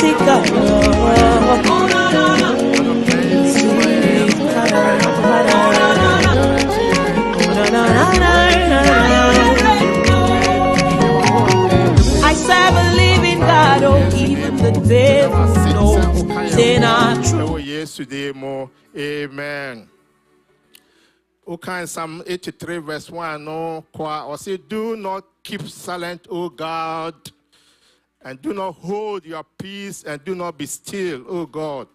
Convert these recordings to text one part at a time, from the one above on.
I serve a living God, oh, even the devil knows they not true. Oh, yes, today more. Amen. Okay, Psalm 83, verse 1, no, or say, do not keep silent, O God, and do not hold your peace, and do not be still, O God.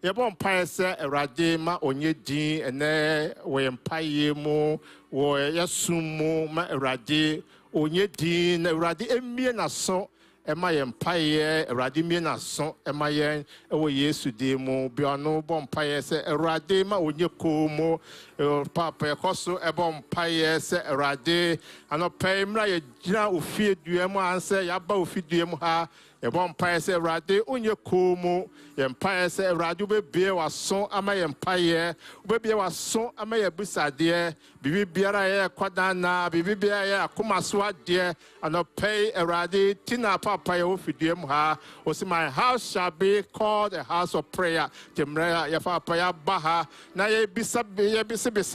Yabon paese erade ma onye din ene we empaye mo wo yasumo ma erade onye din erade emie na so ema ye empaye erade mie na so ema ye ewo Yesu de mo biano bon paye se erade ma onye komo papa ekoso ebon paye se erade anope mra ye gina ofie duemu anse yaba ofie duemu ha ebon paye se erade onye komo Empire say radio be was so ama empire be was so ama ya busade bibi biara ya kwadana bibi biara ya komaso ade and pay erade tina papa ya ofidiem ha o say my house shall be called a house of prayer temra ya papa ya baha na ya bisa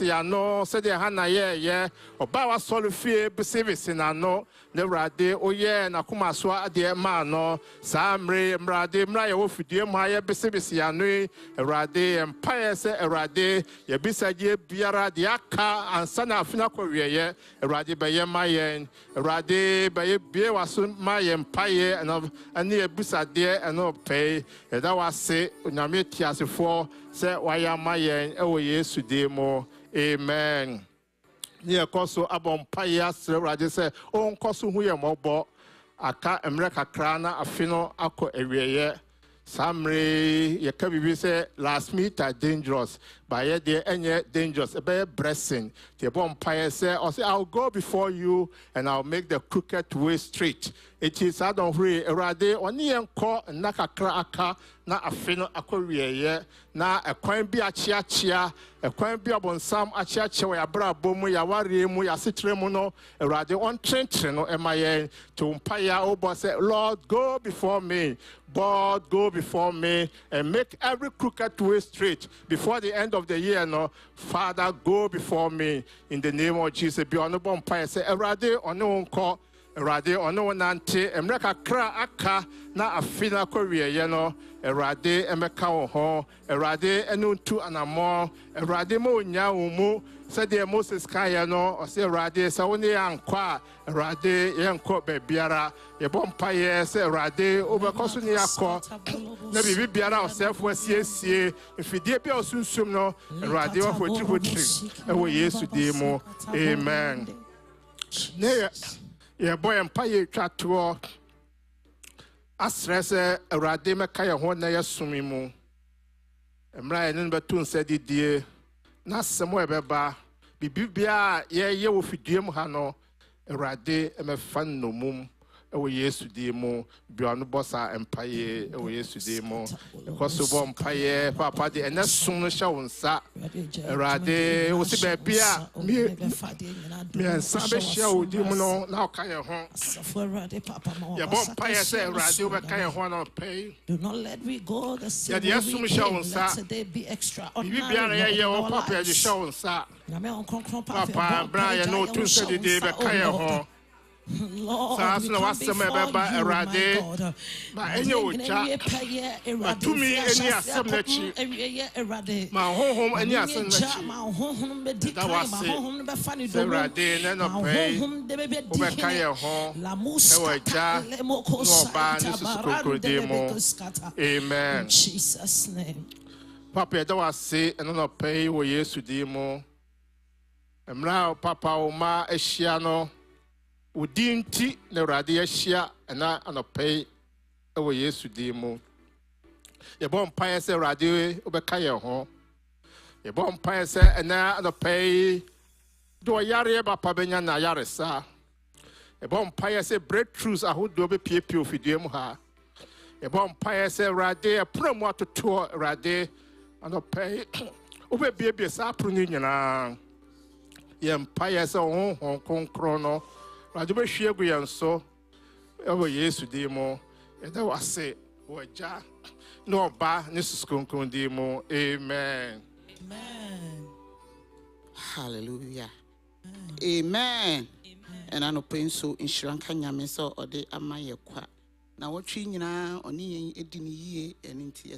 ya no say de ha na ye oba wa solufie bisa na no ne rade oye na komaso ade ma no samre mrade mra ya ofidiem ha Bisi anui, Erade, Empire, Erade, Yabisaje, Biara, Diaka, and Sana Fina Korea, Erade by Mayen, Erade by Beer was my empire, and near Bisade, and no pay, and that was say, Unamiti as before, say, why am Mayen, oh yes, to demo, amen. Near Coso Abon Payas, Erade say, oh, Coso, who are mobile, Aka, America Crana, Afino, Ako, area. Samre, you can say last meet are dangerous, but yet they any dangerous, a better blessing. The bonfire say, or say, I'll go before you and I'll make the crooked way straight. It is I don't really erade or near call and naka kraka, na a fino a na a coin be a chia, a coin be upon some a chia, ya bra bomu, ya warimu, ya citremono, erade on trenchino, MIA to umpire over say, Lord, go before me. God, go before me and make every crooked way straight before the end of the year. No, Father, go before me in the name of Jesus. Be honorable umpire. Say, Erade, or no one call, Erade, or no one ante, and make a cra aka, na a fina korea, you know, Erade, and make our home, Erade, and no two and a more, Erade mo nyaumu. Said the Moses Kayano, or say Rade, Sauni and Qua, Rade, Yanko Bebiara, a bompire, say Rade, over Cosuniaco, Nabi Biara, or self was yes, if you did be a soon sumno, Rade for 3 and we yes to demo, amen. Nay, yeah, boy, and pay chat to all. As Rese, a Rade Makaya Hona Sumimu, and Brian Batun said it, dear. Na somewhere beba bibia ye wo fidiem ha no Erade emefan no mum ewo Yesu di mu bia no bossa empaye ewo Yesu di mu because bo empaye papa de enesun no hya wonsa Erade wo si ba bia mi ensa be hya wo di mu no na ka ye ho ya bo empaye se Erade wo be ka ye ho na pay. Do not let me go the same way we came. Let today be extraordinary. Papa, Brian, no two said the day, but Kaya. Lord, we come before you, my God. But to me, any assembly, my home, any assembly, that was it. Erade, none of pay, Obekaya home, Ewaja, no ban, this is Kukodemo. Amen. In Jesus' name. Papa, that was say, and not pay, we yes to demo. And now, Papa, Oma, Eshiano. Udinti ne radia shia na anopay ewo Yesu dimo ye bom pae se radio obeka ye ho ye bom pae se na anopay do yare ba pa benya na yare sa ye bom pae se breakthroughs ahodo be piepie ofidiem ha ye bom pae se radio promo atoto radio anopay obe biebie sa pro ni nyina ye pae se ho konkro no Rajuba Shiagu so ever yes to demo, and that was say, Waja no ba Nisus Kunkundimo. Amen. Amen. Hallelujah. Amen. And I know pain so in Sri Lanka Yamiso or de Amaya Qua. Now what Trina or Ni Edini and into a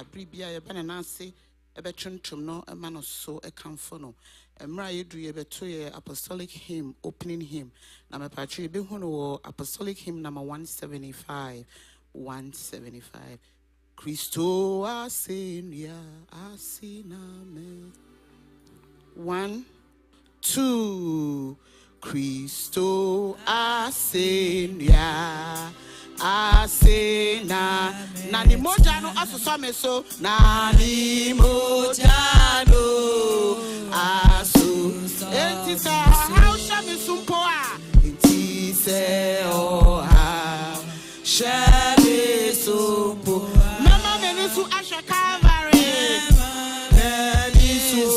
Abribia, a bananasi, a betron no a man or so a camfono. A Maria Dri a betroyer apostolic hymn, opening hymn. Nama Patri Behono apostolic hymn number 175. 175. Christo Asenia Asiname. 1, 2. Christo Asenia Asena Nani Mojano Asusame so Nani Mojano Asu Etisa how shami sumpoa Etise oha Shami sumpo Mama Menisu Asha Calvary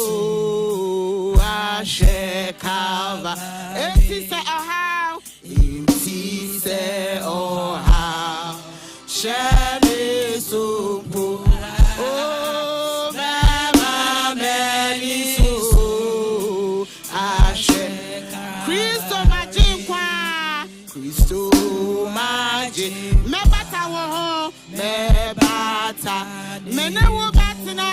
Menisu Asha Calvary Etise oha Etise oha Shami sumpo Oh Mama Menisu Asha Christo Majinkwa Christo Maji Mebata wo Mebata Menewo batina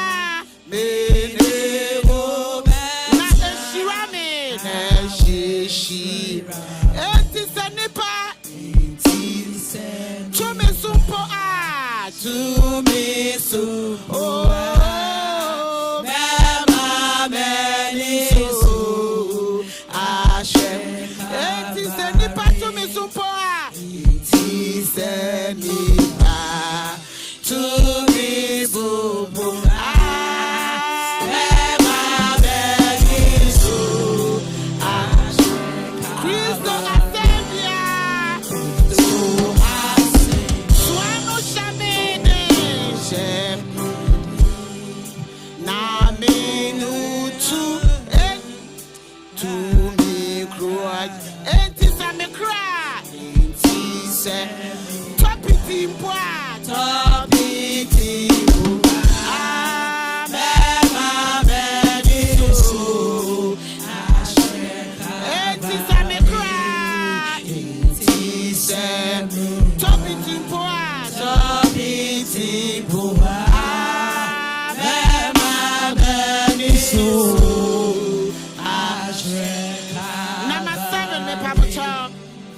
Menewo Na eshirame Na shishira Etise nipa Etise Tumi sumpo Tumi sumpo Mema Menisu Ashe Etise nipa Tumi sumpo Etise nipa Tumi sumpo Mema Menisu Ashe Christo Asembia Suano Shamene Shem Na minutu to me cry Etisa me cry Etise Topiti boa Topiti Mema Menisu Etisa me cry Etise Topiti boa Topiti boa Mema Menisu Number 7 me papacho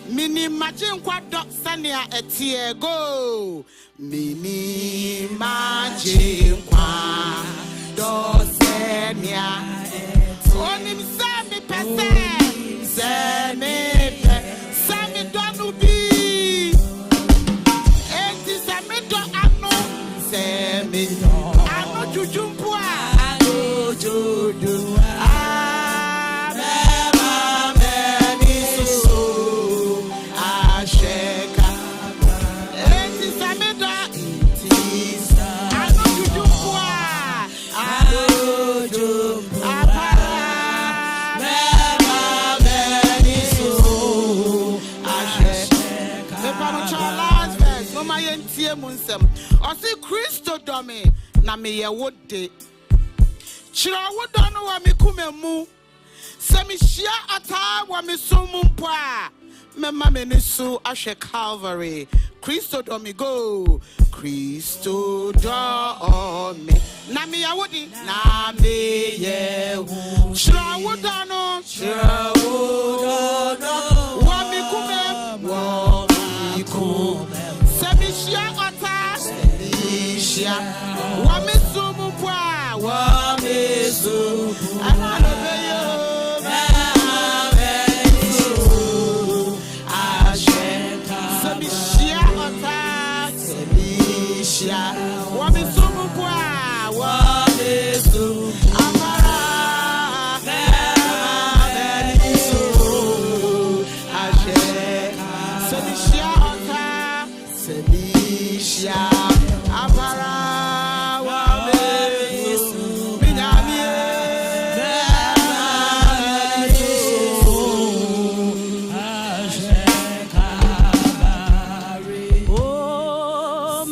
Mini imagine kwa dot sania etie go Mini imagine kwa dot sania Onim sami pese Sami donu bi Enti sami do ano Sami do ano jujumpua Ano juju Mema Menisu Asheka Enti sami do Ano jujumpua Ano jujumpua Mema Menisu Asheka Mepano Charles verse No ma yentie munsem Osi Christo domi Na me ye wode Chira wodono wa me kumemu Se me shia ata wa me sumu mpa Mema Menisu Ashe Calvary Christo domi go Christo domi Na me ye wode Na me ye wode Chira wodono Wa me kumem Wa me kumem Se me shia ata Shia Wa me sumu mpa Wa me sumu Amano beyo Oh,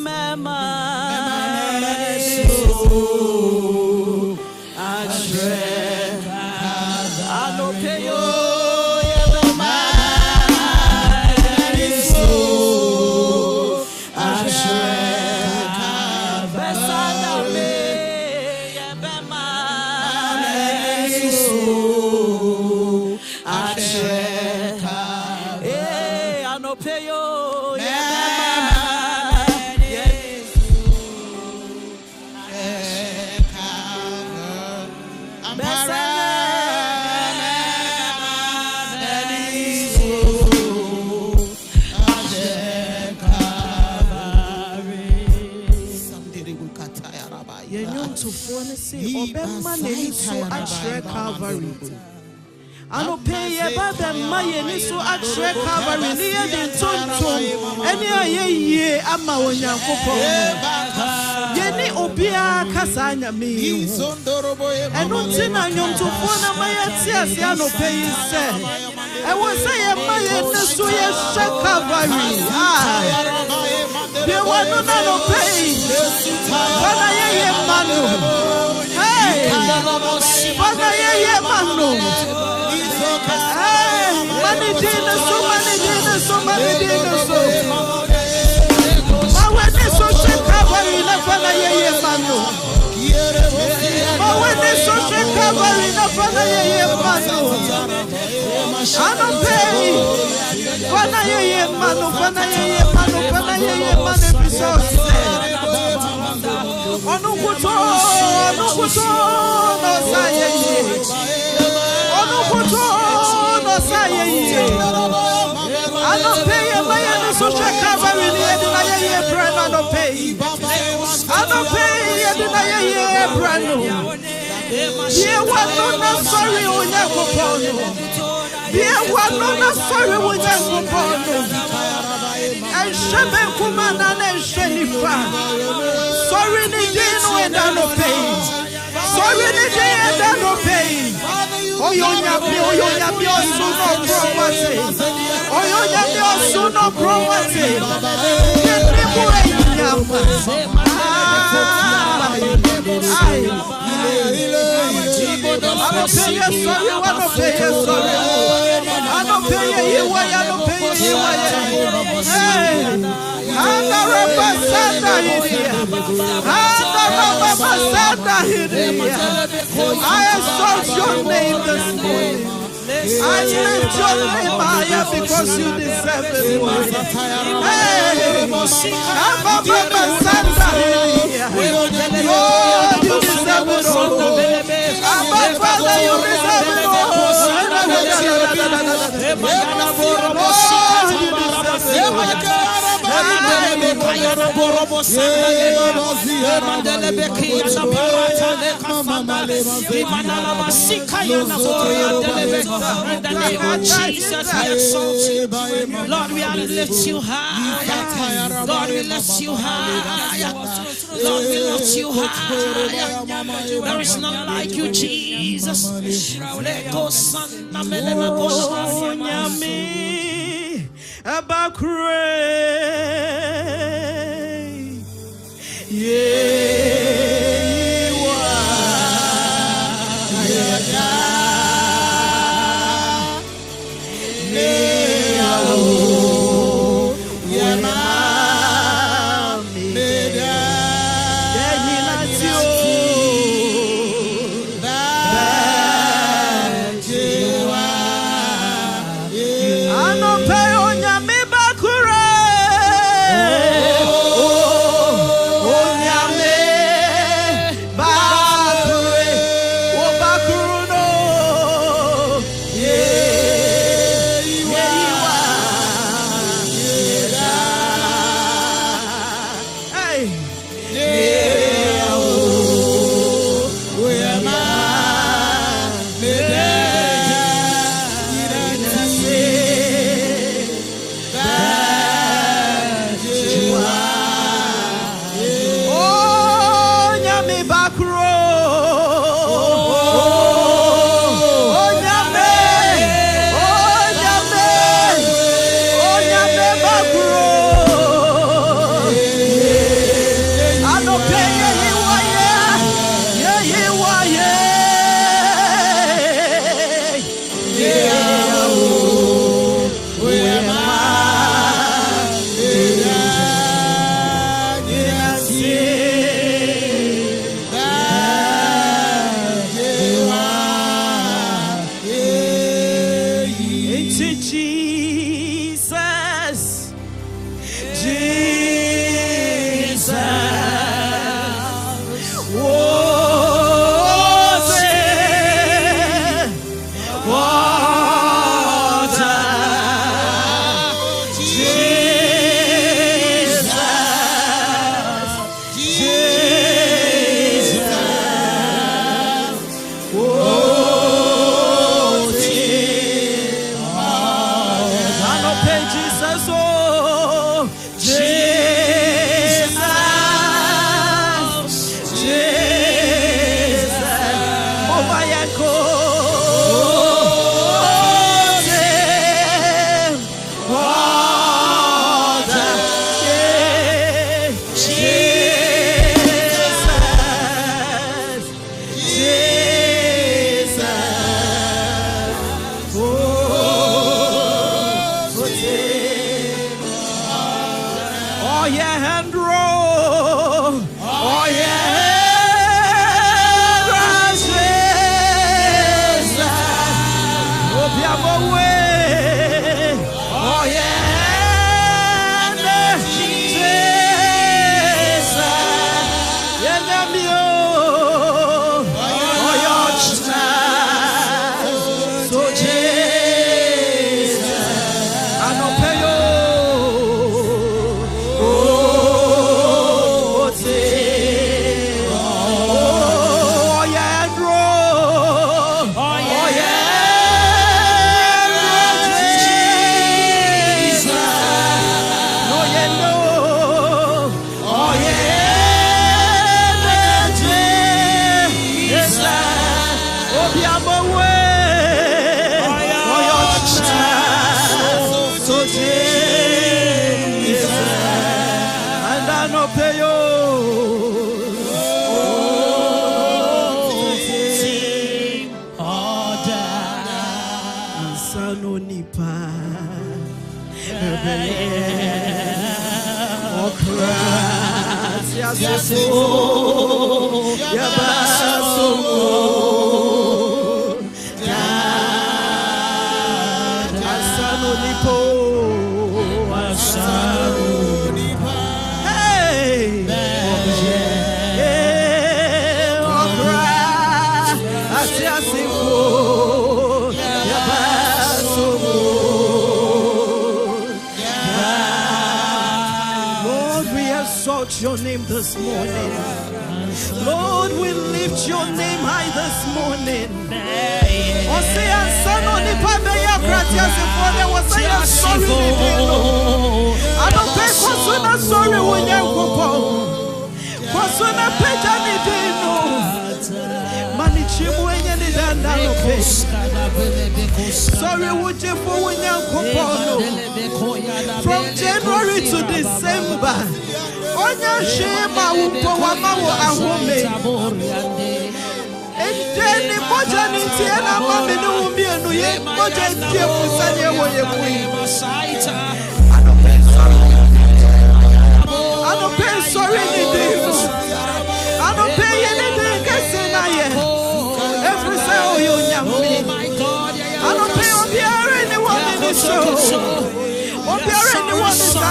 I don't pay about the money so I track Calvary near the Tonton. Any ye, I'm a one young couple. Yenny Obia Casanya me. And not tin on young to phone my tears, Yano pay say. I was saying my so yes, check Calvary. There was no pay. But I am Manu. Hey, but I am Manu. Many dinners, so many dinners, so many dinners. I went to social cover in a Panaya Manu. I went to social cover in a Panaya Manu. I don't pay Panaya Manu, Panaya Manu, Panaya Manu episodes. Onukuto, Onukuto, no Saye. Onukuto. I don't pay a man social cover in the brand. I don't pay. I don't pay a brand. Here was not sorry when you go. Here was not sorry when you go. I shall be woman and Shenifa. Sorry, the day when I don't pay. Sorry, the day I don't pay. Oh, you have your son of property. Oh, you have your son of property. I don't pay you sorry, I don't pay you sorry. I don't pay you, I don't pay you. Hey, I'm the representative here. I exalt your name this morning. I lift your name higher because you deserve it. Hey, I'm a representative here. Oh, you deserve it all. I'm a father, you deserve it all. In the name of Jesus, we exalt you. Lord, we lift you high. Lord, we lift you high. Lord, we lift you high. There is none like you, Jesus. Your name this morning, Lord, we lift your name high this morning. I don't pay for sorry when you go. Kwasuna peja ni dino. Manichimu enye ni danda lope. Sorry would you for when you go. From January to December. Onya shema upo wamawo ahome. Endeni moja ni tiena mami ni umbienu ye. Moja itie kusanye woye kui. I don't pay sorry anything. I don't pay anything. Every cell you me. I don't pay on the air anyone in the show. On the air anyone is on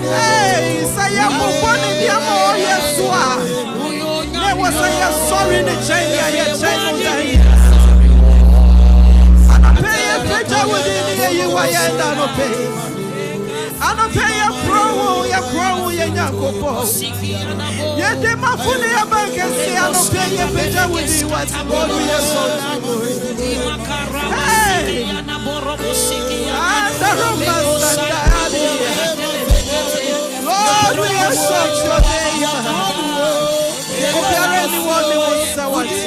the hey, say I'm one in the amor, yes, there was a sorry in the chain. I don't pay a picture within the year. I don't pay. I don't pay a crow, Yakopo. Yet the Mafuni bank and say, I don't pay a picture with you. What's what we are so hey, and the Romans Lord, we are such your name. If there are anyone who wants to watch you,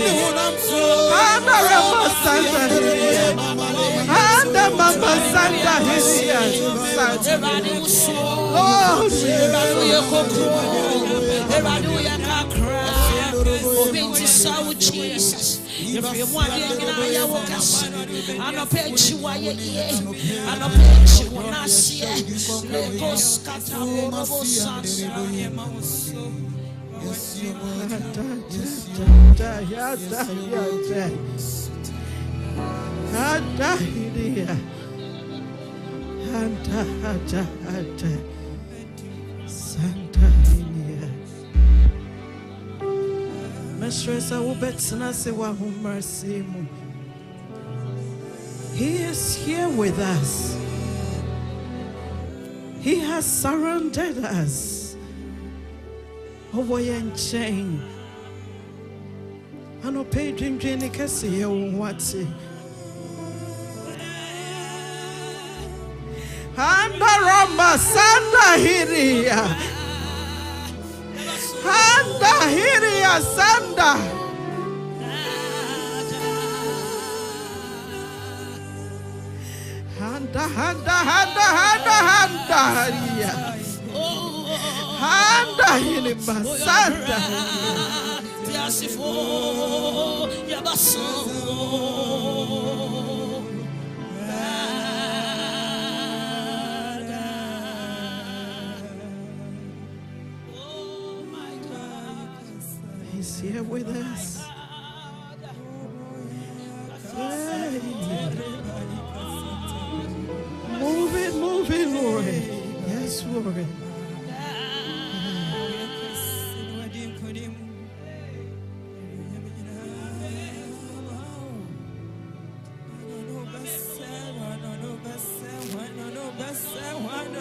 and the Romans and the Mama Santa Hisia. Lord, Jesus. Everyone in our workers, and a page you are here, and a page you will not see. Legos Mistress, I will bet mercy. He is here with us. He has surrounded us. Over and chain. I no pay dream Jenny Cassie what's it. Rama Santa Hiria. Handa Hiria Sanda. Handa Hiria. Handa Hiria Sanda. He's here with us. Move it, Lord. Yes, Lord.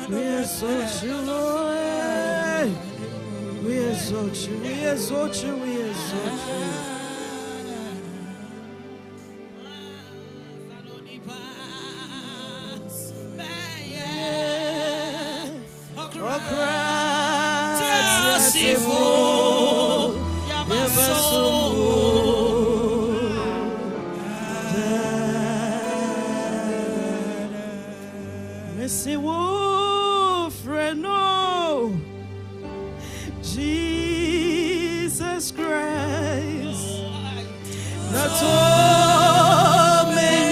We exalt you, Lord. We exalt you, we exalt you, we exalt you. Jesus Christ, not all men,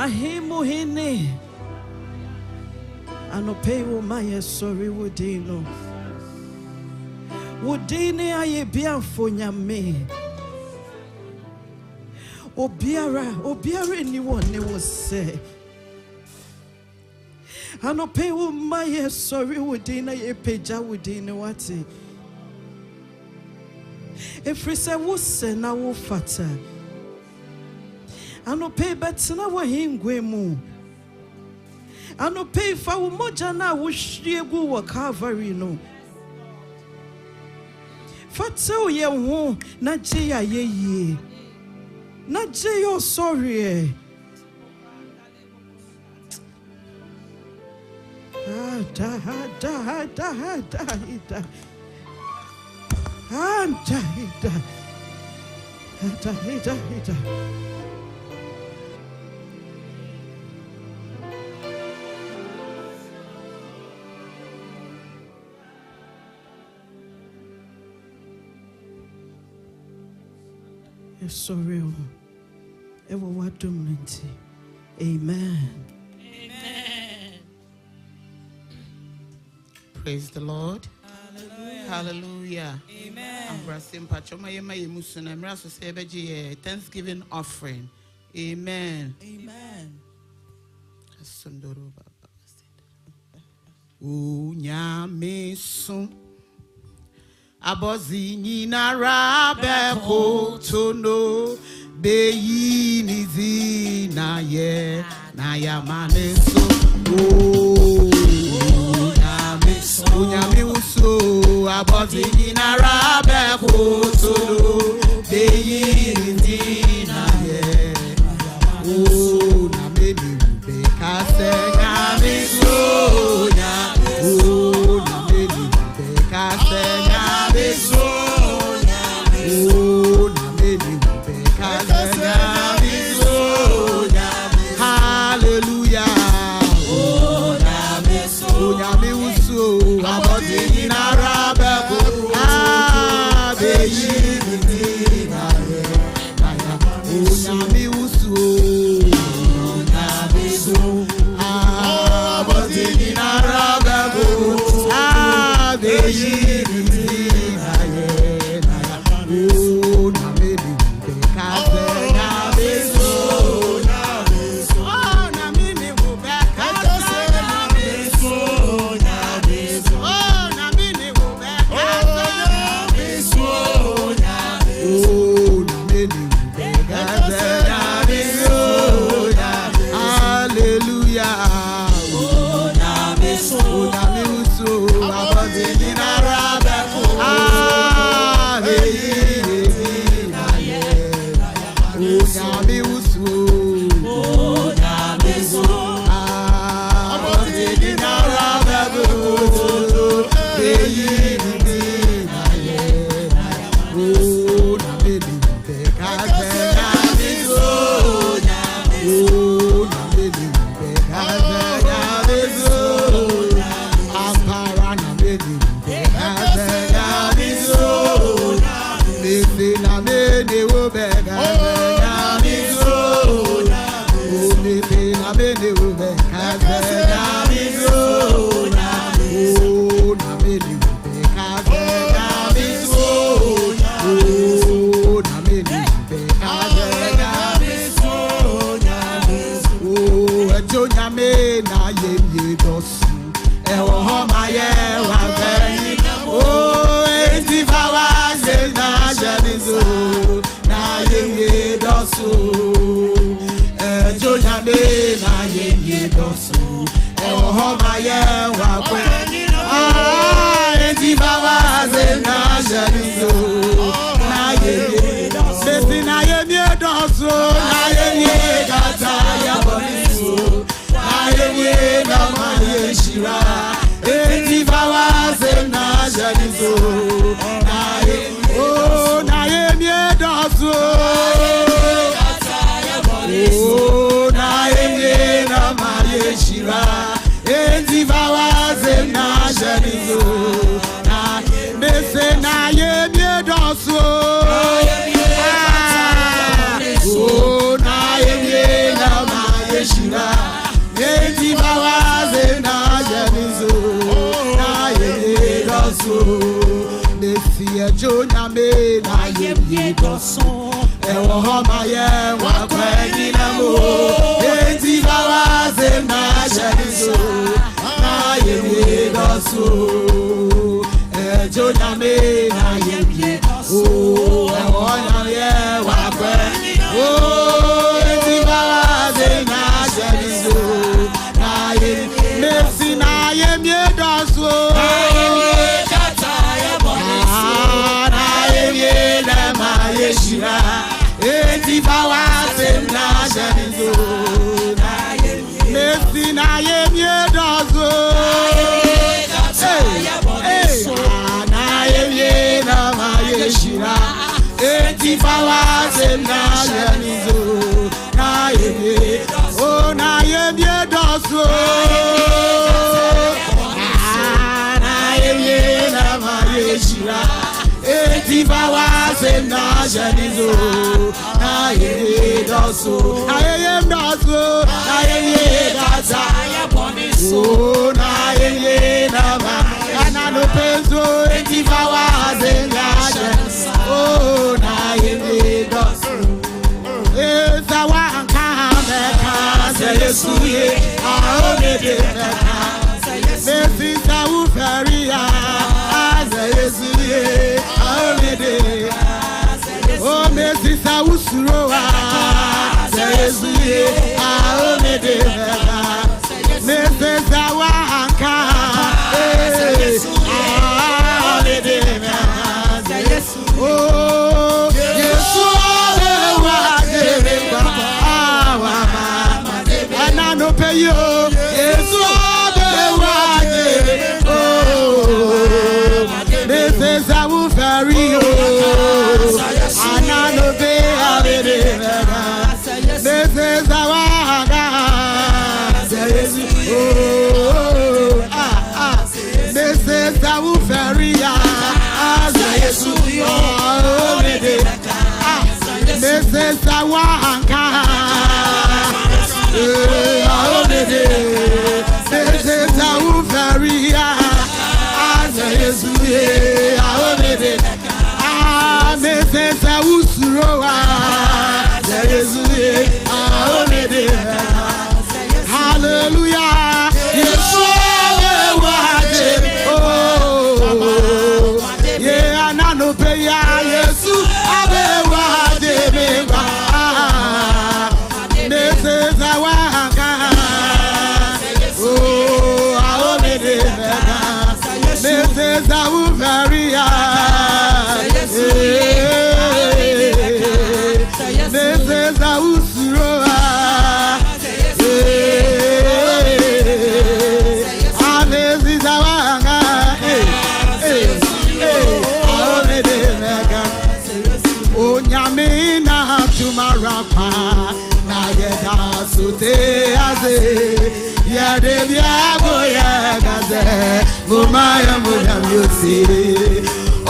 Ahimuhini anope wo maye sorry wodino wodini aye biamfo nyame obiara ni wone wo se anope wo maye sorry wodina ye peja wodini wati efrise wo se na wo fata anope betina wo hingwe mu anope fa wo moja na wo hwiegu wo Calvary no fatso ye ho na je ya ye na je yo sorry It's so real. Amen. Amen. Praise the Lord. Hallelujah. Amen. Thanksgiving offering. Amen. Amen. Unyamesu abozini narabe kotono beyini zina ye na yamaneso unyamesu abozini narabe kotono beyini zina ye na meni ube kasenya meso hallelujah.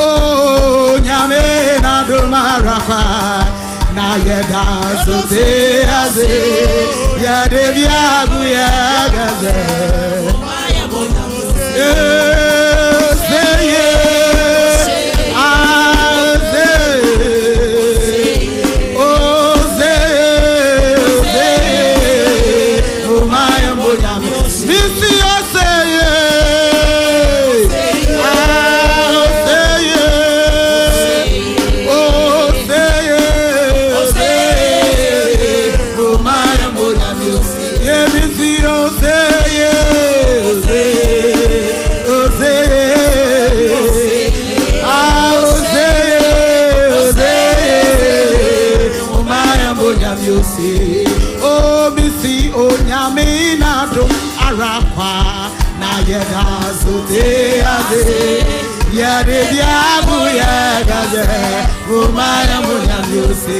Oh, nyame na do marakwa na yeda so te aze ya de biagu ya gaze ya de diabu ya gaze umaya munyamyose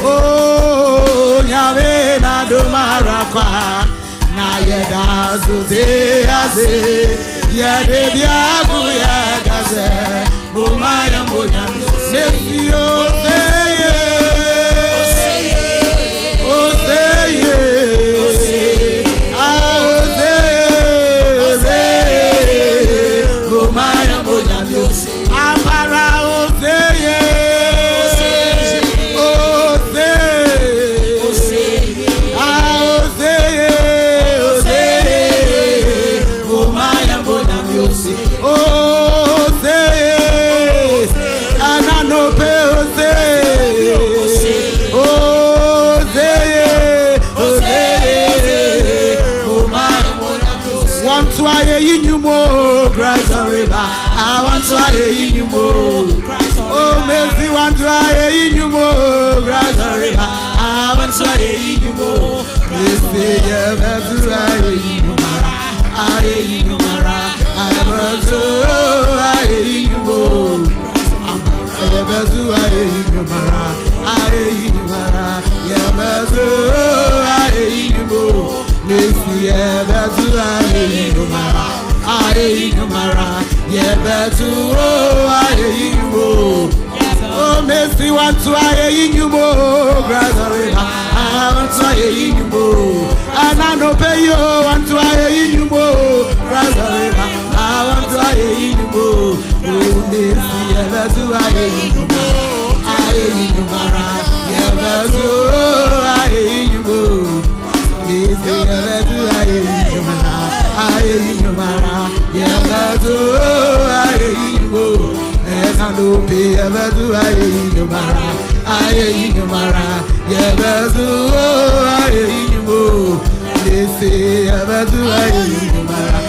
oh nyame na do marakwa na yeda zuze aze ya de diabu ya gaze umaya munyamyose yo I want to hear you more. Oh, Messi, want to hear you more. I want to hear you more. Messi, I want to hear you more. I hear you more. I want to hear you more. I want to hear you more. I hear you more. Yeah, I hear you more. Messi, I want to hear you more. I you mara, yeah, better, oh, I you, Oh, Messi, want to I you more, brother. I want to I you more. And I know pay you, want to I you more, brother. I want to I you more. Oh, Messi, ever to I you more. I you more. Ever to I you more. Messi, ever to I you more. I you more. Ever to I you more. I know pay ever do I you mara, you mara, ever do I you mo. They say ever do I you mara,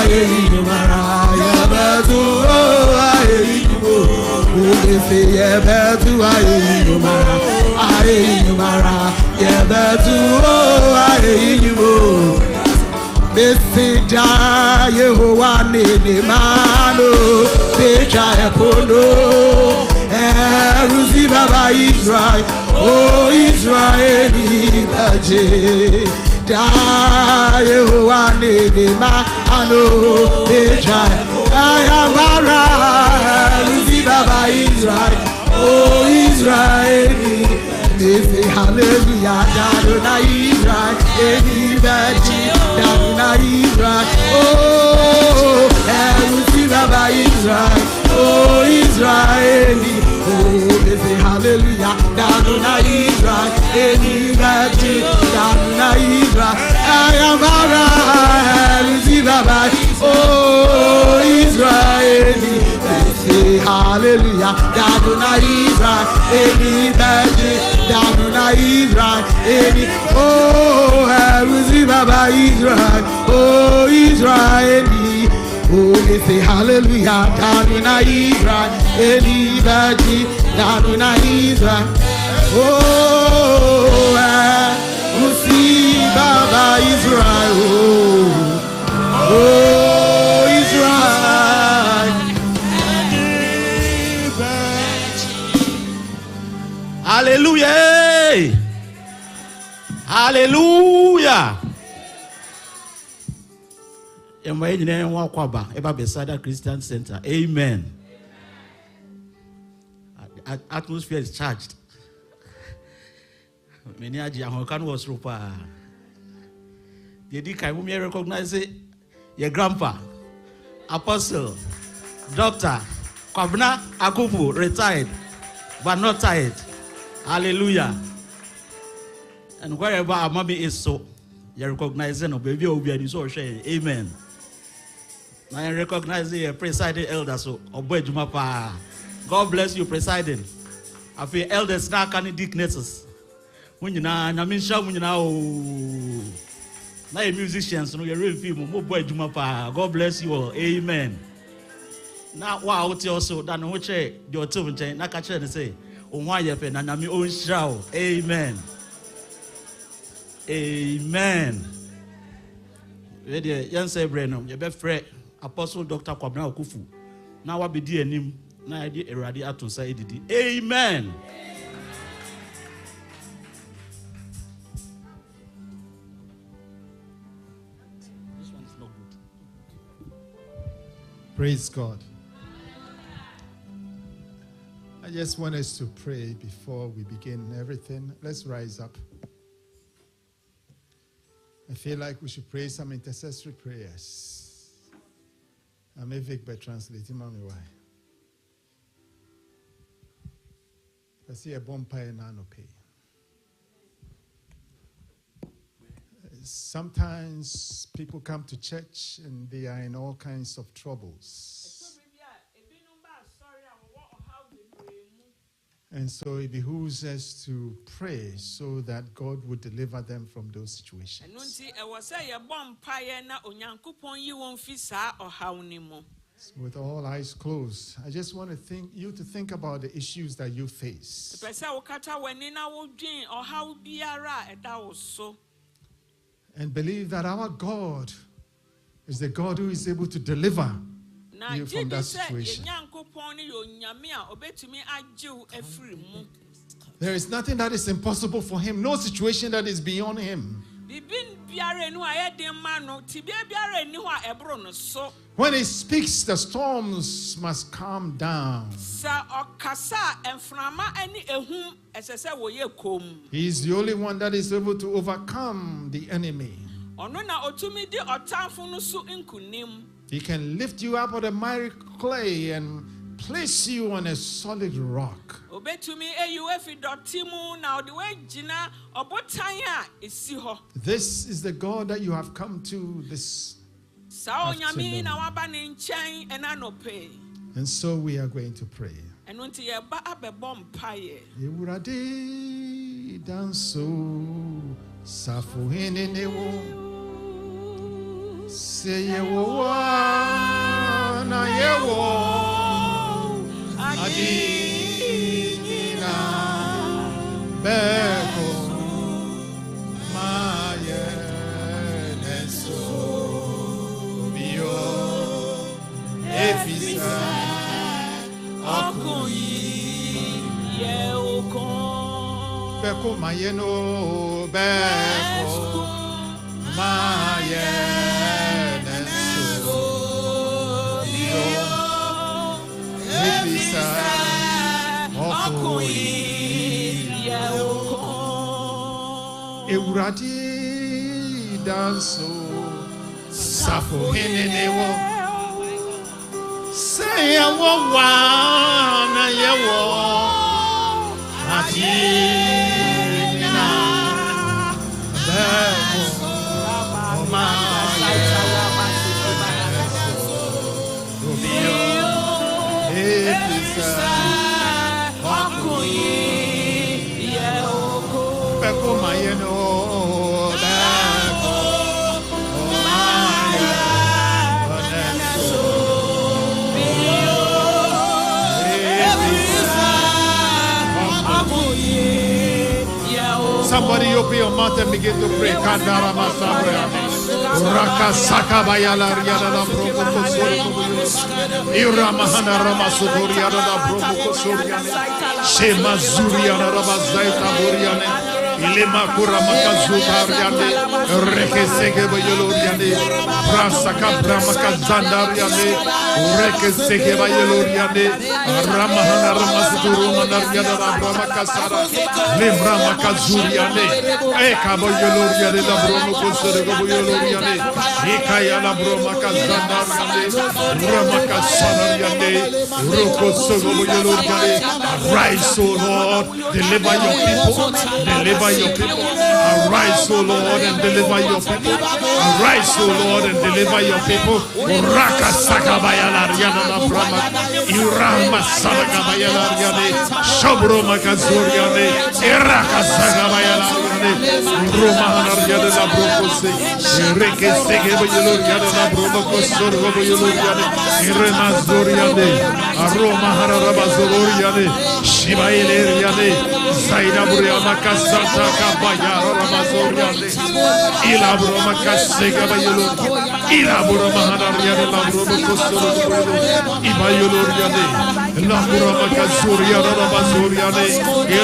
you mara, ever do I you mo. They say ever do I you mara, you mara, ever do I you mo. Messenger Yehovah nene mano Pecha epono Eruzi baba Israel Oh Israel ibaje Da Yehovah nene mano Pecha Ayamara Eruzi baba Israel Oh Israel they say hallelujah, Daduna Israel, anybody, Daduna Israel, oh, and Baba Israel, oh, Israeli, oh, they say hallelujah, Daduna Israel, anybody, Daduna Israel, I am Ara, Baba, oh, Israeli, they say hallelujah, Daduna Israel, anybody, Daduna Israel, oh, Haruzi Baba Israel, oh, Israeli, oh, they say hallelujah, Daduna Israel, anybody, Daduna Israel, oh, Haruzi Baba Israel, oh, Israel. Hallelujah! Hallelujah! Beside Christian Center. Amen. Atmosphere is charged. Many Ajiahokan was Rupa. Can we recognize it? Your grandpa, apostle, doctor, Kwabna Akufu, retired, but not tired. Hallelujah. And wherever our mommy is, so you recognize no baby will be so share. Amen. Now you recognize the presiding elder, so obey Jumapa. God bless you, presiding. I feel elders now can dignitaries. When you know, I mean, show when you know. Now you musicians, no, you're real people. Obey Jumapa. God bless you all. Amen. Now, wow, what you also done? Which your two chain? Not catch and say. Amen. Amen. Young say Brenham, your best friend, Apostle Dr. Kwabna Okufu. Now what be dear name? Now I did a radiator to say it. Amen. This one is not good. Praise God. I just want us to pray before we begin everything. Let's rise up. I feel like we should pray some intercessory prayers. I'm a Vic by translating mommy why. I see a bonfire and no pay. Sometimes people come to church and they are in all kinds of troubles. And so it behooves us to pray so that God would deliver them from those situations. So with all eyes closed, I just want to think about the issues that you face. And believe that our God is the God who is able to deliver you from that situation. There is nothing that is impossible for him, no situation that is beyond him. When he speaks, the storms must calm down. He is the only one that is able to overcome the enemy. He can lift you up on the miry clay and place you on a solid rock. This is the God that you have come to this afternoon. And so we are going to pray. Ewurade danso safuhene newo seyewo na yewo adina beko maye neso bio efisa akuyi yeoko beko maye no beko maye neso bio efisa akuyi yeoko Ewurade danso safo henenewo say a woman a yewo atina beko maya rubio efisa akuyi yeoko beko maya no Somebody open your mouth and begin to pray. Kandara masabra. Raka saka bayala riana na bromo kosori. Ira mahana rama sudori ana na bromo kosori. Shema zuri ana rama zaita boriane. Ilema kura makazuta riane. Reke sege bayolo riane. Brasaka brama kazanda riane. Reke sege bayolo riane. Ramahana rama suduru mana riana na brama kasara. Lemra makazuri. Eka boyoloria de la bromo kosere go boyoloria de eka ya la broma kazanda de broma kasana de roko sogo boyoloria de arise O Lord, deliver your people, deliver your people, arise O Lord and deliver your people, arise O Lord and deliver your people. Raka saka bayala riana la broma irama saka bayala riane shobroma kazuria de eraka saka bayala Roma Hanaria de la Brocose, Reke Sege Bayoloria de la Brocosor, Bayoloria, Iremazoriane, Aroma Harabazoriane, Shibaileriane, Zaina Buriama Casata Cabaya, Ramazoriane, Ilabroma Casega Bayoloria, Ilabroma Hanaria de la Brocosor, Ibayoloriane, Labroma Cazuria, Ramazoriane,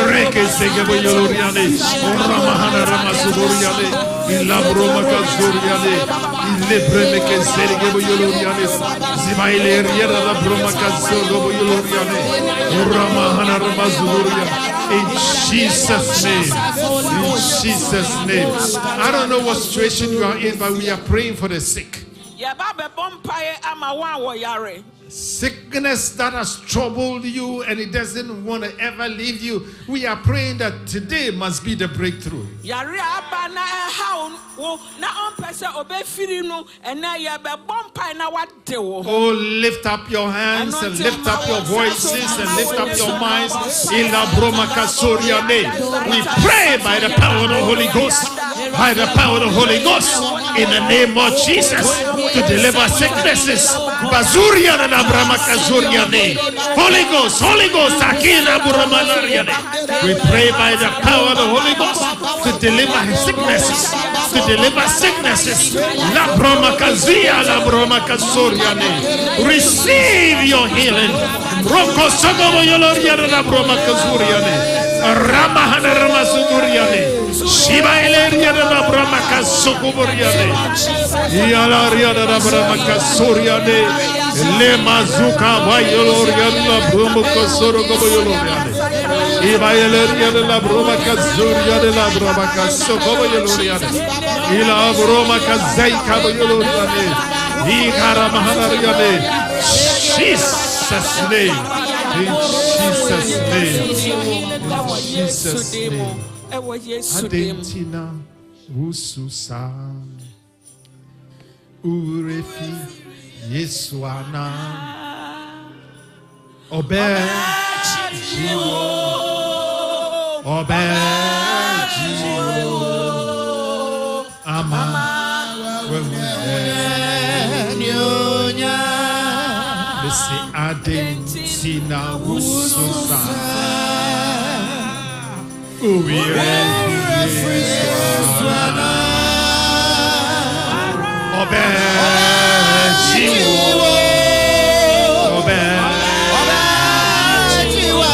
Reke Sege Bayoloriane. Ramahana Ramasuriane, in La Broma Kazuriane, in Lebreme Kenserige Boyoloriane, Zimaile Riera La Broma Kazuro Boyoloriane, Ramahana Ramasuria, in Jesus' name. In Jesus' name. I don't know what situation you are in, but we are praying for the sick. Sickness that has troubled you and it doesn't want to ever leave you. We are praying that today must be the breakthrough. Oh, lift up your hands and lift up your voices and lift up your minds. In la broma kasoria ne. We pray by the power of the Holy Ghost. By the power of the Holy Ghost. In the name of Jesus. To deliver sicknesses. Bazuria na brama kasoria ne. Holy Ghost, Holy Ghost. Akina buramanaria ne. We pray by the power of the Holy Ghost. To deliver sicknesses. To deliver sicknesses. La broma kazia, la broma kasoria ne. Receive your healing. Roko Sogobo Yoloria da Broma Kazuriane, Ramahana Ramasuriane, Shiba Eleria da Broma Kasukuriane, Yalaria da Broma Kasuriane, Lemazuka Bayoloria da Broma Kasoro Goboyoloriane, Iba Eleria da Broma Kazuria de la Broma Kasogoboyoloriane, Ila Broma Kazai Kaboyoloriane, Ikaramahana. Jesus' name. In Jesus' name. In Jesus' name. Adentina ususa urefi Yesuana Obe Jiwo Obe Jiwo Ama Missy Adentina ususa Yesuana Obe Jiwo Obe Jiwo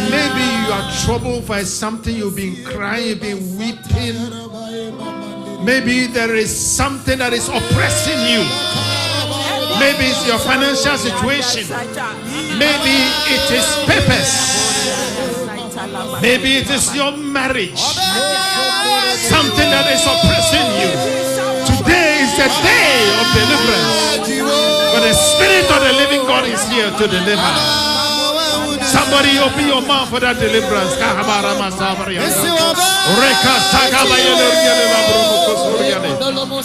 Maybe you are troubled by something, you've been crying, you've been weeping. Maybe there is something that is oppressing you. Maybe it's your financial situation. Maybe it is purpose. Maybe it is your marriage. Something that is oppressing you. Today is the day of deliverance. For the Spirit of the living God is here to deliver. Somebody open your mouth for that deliverance.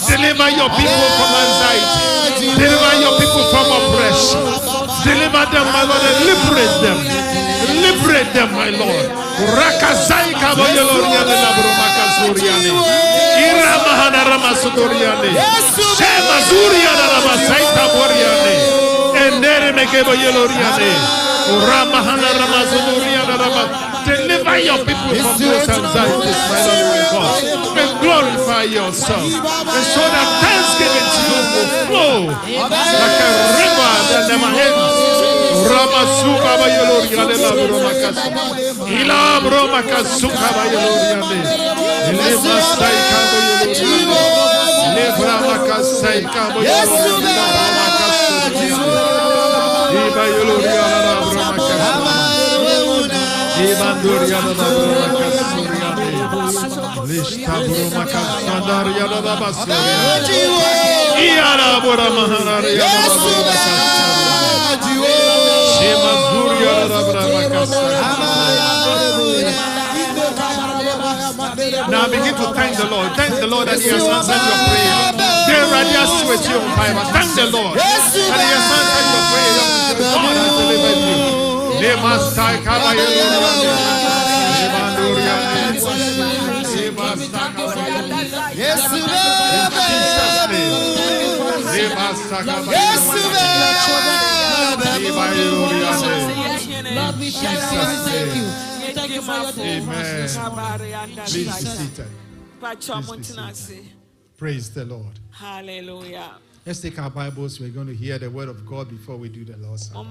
Deliver your people from anxiety. Deliver your people from oppression. Deliver them, my Lord, and liberate them. Liberate them, my Lord. Rakazai kabayeloriane la bromakazuriane. Iramahana ramasudoriane. Shemazuriane ramasaita boriane. Endere mekebayeloriane. Ramahana ramasudoriane ramas. Deliver your people from those anxieties, my Lord, my God. And glorify yourself. And so that thanksgiving to you will flow like a river that never ends. Ramasuka bayeloriane la bromakazuriane. Ila bromakasuka bayeloriane. Ile masaika bayeloriane. Ile bramasaika bayeloriane. Iba yeloriane la bromakazuriane. Ibanduriana da bromakazuriane. Lishta bromakazandariana da basuriane. Iara boramahariana da bromakazuriane. Shemazuriana da bromakazuriane. Now begin to thank the Lord. Thank the Lord that He has answered your prayer. Thank the Lord that He has answered your prayer. God has delivered you. Amen. Please be seated. Praise the Lord. Hallelujah. Let's take our Bibles. We're going to hear the word of God before we do the Lord's Supper.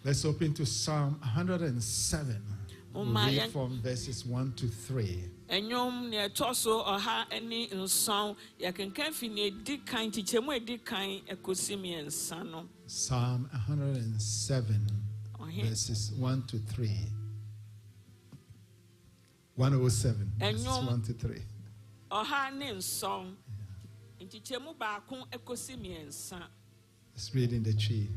Let's open to Psalm 107. We'll read from verses 1 to 3. Psalm 107, verses 1 to 3. 107, verses 1 to 3. Let's read in the tree.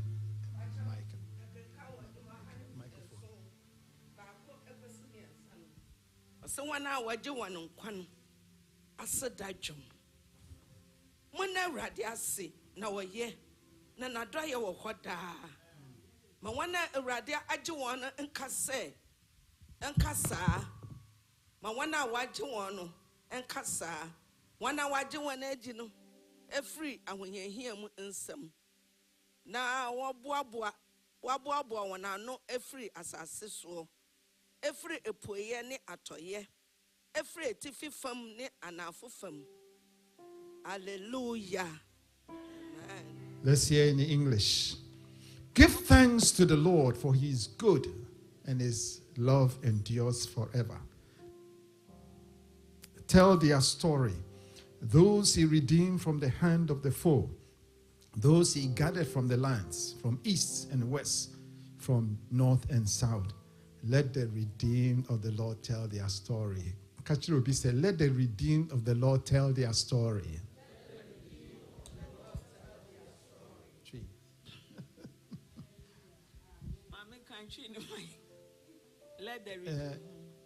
So when I was doing one, I said that John. When I read the assay, now a year, Nana dry or what da. My one I read the Ajuana and Casse and Cassa. My one I watch one and Cassa. One I watch one edgino, a free, and when you hear me in some. Now, what boa when I know a free as I say so. Every epoye ne atoye. Every etifi fam ne anafo fam. Hallelujah. Amen. Let's hear in English. Give thanks to the Lord, for he is good, and his love endures forever. Tell their story. Those he redeemed from the hand of the foe. Those he gathered from the lands, from east and west, from north and south. Let the redeemed of the Lord tell their story. Kachirobi said, let the redeemed of the Lord tell their story.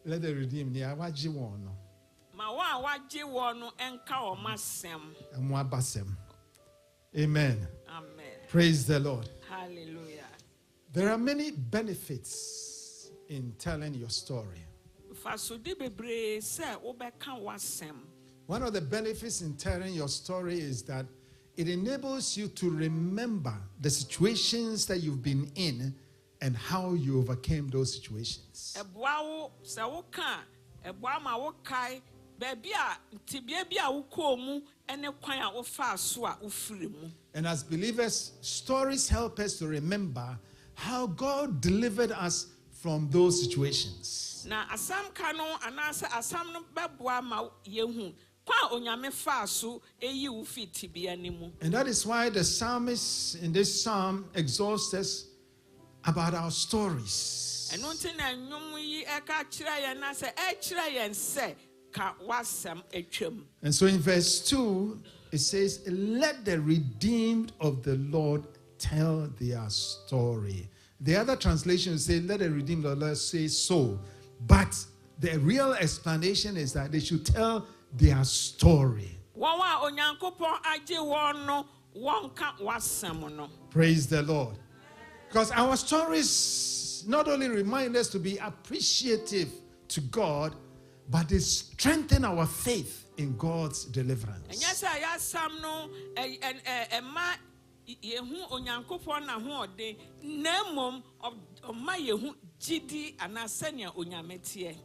Let the redeemed. Amen. Amen. Praise the Lord. Hallelujah. There are many benefits in telling your story. One of the benefits in telling your story is that it enables you to remember the situations that you've been in and how you overcame those situations. And as believers, stories help us to remember how God delivered us from those situations. And that is why the psalmist in this psalm exhorts us about our stories. And so in verse 2, it says, let the redeemed of the Lord tell their story. The other translations say, let the redeemed of the Lord say so. But the real explanation is that they should tell their story. Praise the Lord. Because our stories not only remind us to be appreciative to God, but they strengthen our faith in God's deliverance.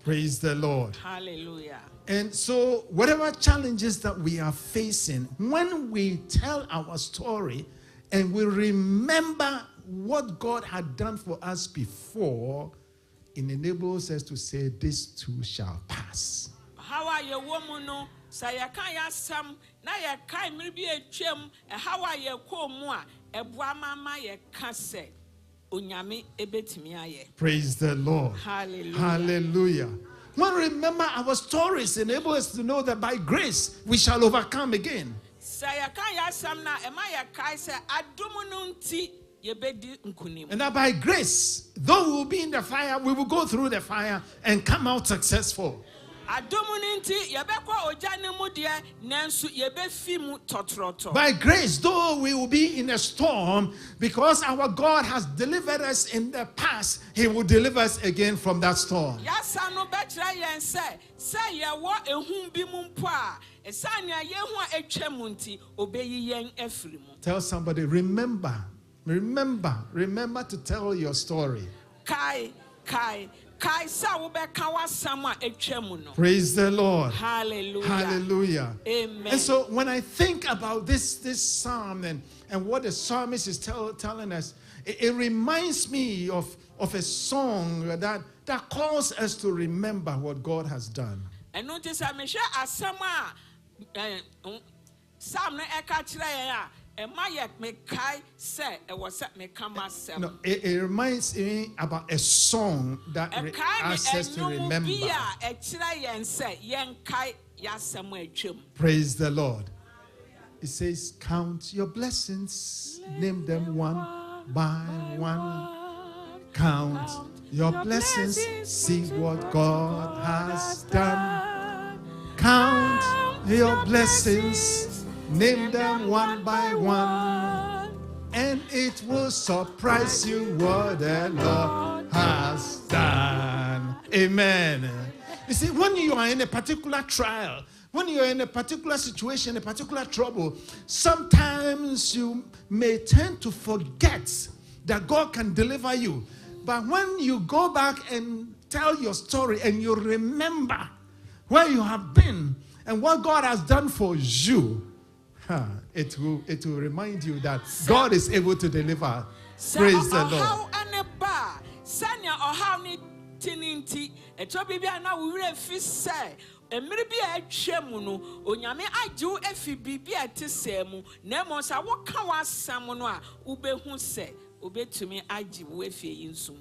Praise the Lord. Hallelujah. And so whatever challenges that we are facing, when we tell our story and we remember what God had done for us before, it enables us to say, this too shall pass. How are you, woman? No, say I can't some. Now you can't maybe a chum. How are you, Komua? A Buamama, ye can't say. Unyami ebetimiaye. Praise the Lord. Hallelujah. Hallelujah. When we remember our stories, enable us to know that by grace we shall overcome again. Say I can't some now. Am I a Kaiser? I don't And that by grace, though we will be in the fire, we will go through the fire and come out successful. By grace, though we will be in a storm, because our God has delivered us in the past, he will deliver us again from that storm. Tell somebody, remember to tell your story. Praise the Lord. Hallelujah. Hallelujah. Amen. And so when I think about this psalm and what the psalmist is telling us, it reminds me of a song that calls us to remember what God has done. And notice I may share a summer Sam no, it reminds me about a song that asks us to remember. Praise the Lord. It says, count your blessings, name them one by one. Count your blessings, see what God has done. Count your blessings, name them one by one, and it will surprise you what the Lord has done. Amen. You see, when you are in a particular trial, when you are in a particular situation, a particular trouble, sometimes you may tend to forget that God can deliver you. But when you go back and tell your story and you remember where you have been and what God has done for you, it will remind you that God is able to deliver. Praise the Lord.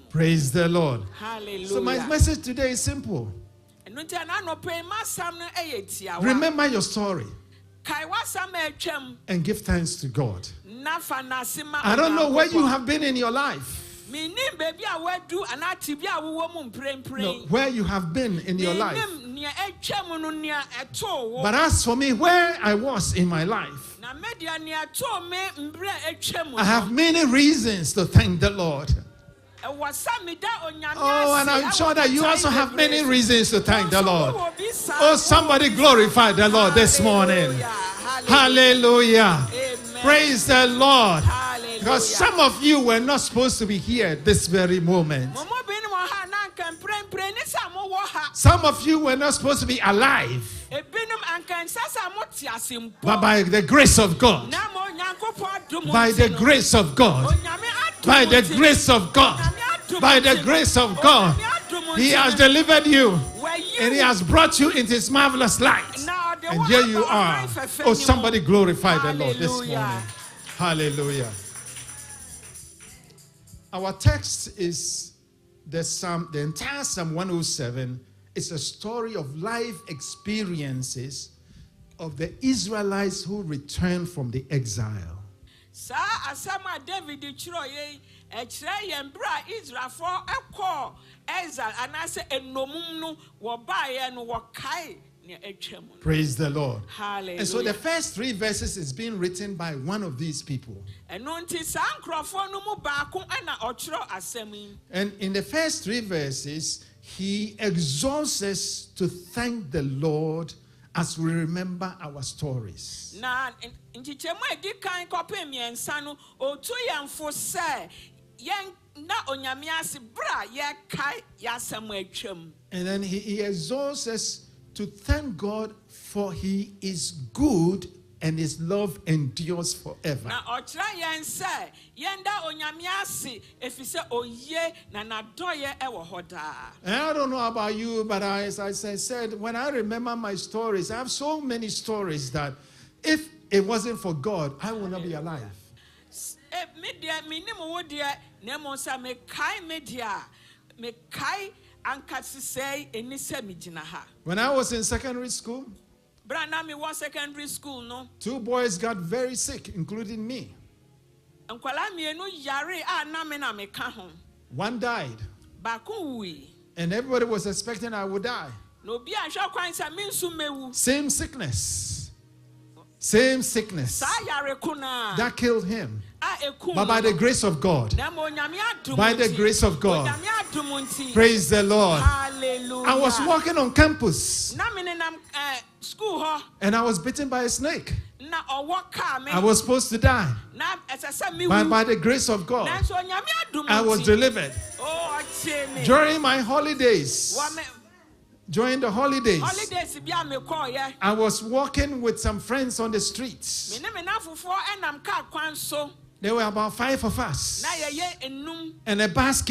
Praise the Lord. Hallelujah. So my message today is simple. Remember your story and give thanks to God. I don't know where you have been in your life. No, where you have been in your life. But as for me, where I was in my life, I have many reasons to thank the Lord. Oh, and I'm sure that you also have many reasons to thank the Lord. Oh, somebody glorify the Lord this morning. Hallelujah. Praise the Lord. Because some of you were not supposed to be here at this very moment. Some of you were not supposed to be alive. But by the grace of God, by the grace of God, by the grace of God, by the grace of God, He has delivered you and He has brought you into His marvelous light. And here you are. Oh, somebody glorify the Lord this morning. Hallelujah. Our text is the entire Psalm 107. It's a story of life experiences of the Israelites who returned from the exile. Praise the Lord. Hallelujah. And so the first 3 verses is being written by one of these people. And in the first 3 verses, he exhorts us to thank the Lord as we remember our stories. And then he exhorts us to thank God for He is good and His love endures forever. And I don't know about you, but as I said, when I remember my stories, I have so many stories that if it wasn't for God, I would not be alive. When I was in secondary school, 2 boys got very sick, including me. One died. And everybody was expecting I would die. Same sickness. Same sickness. That killed him. But by the grace of God, by the grace of God, praise the Lord. Hallelujah. I was walking on campus and I was bitten by a snake. I was supposed to die. But by the grace of God, I was delivered. During my holidays, during the holidays, I was walking with some friends on the streets. There were about 5 of us. And a bus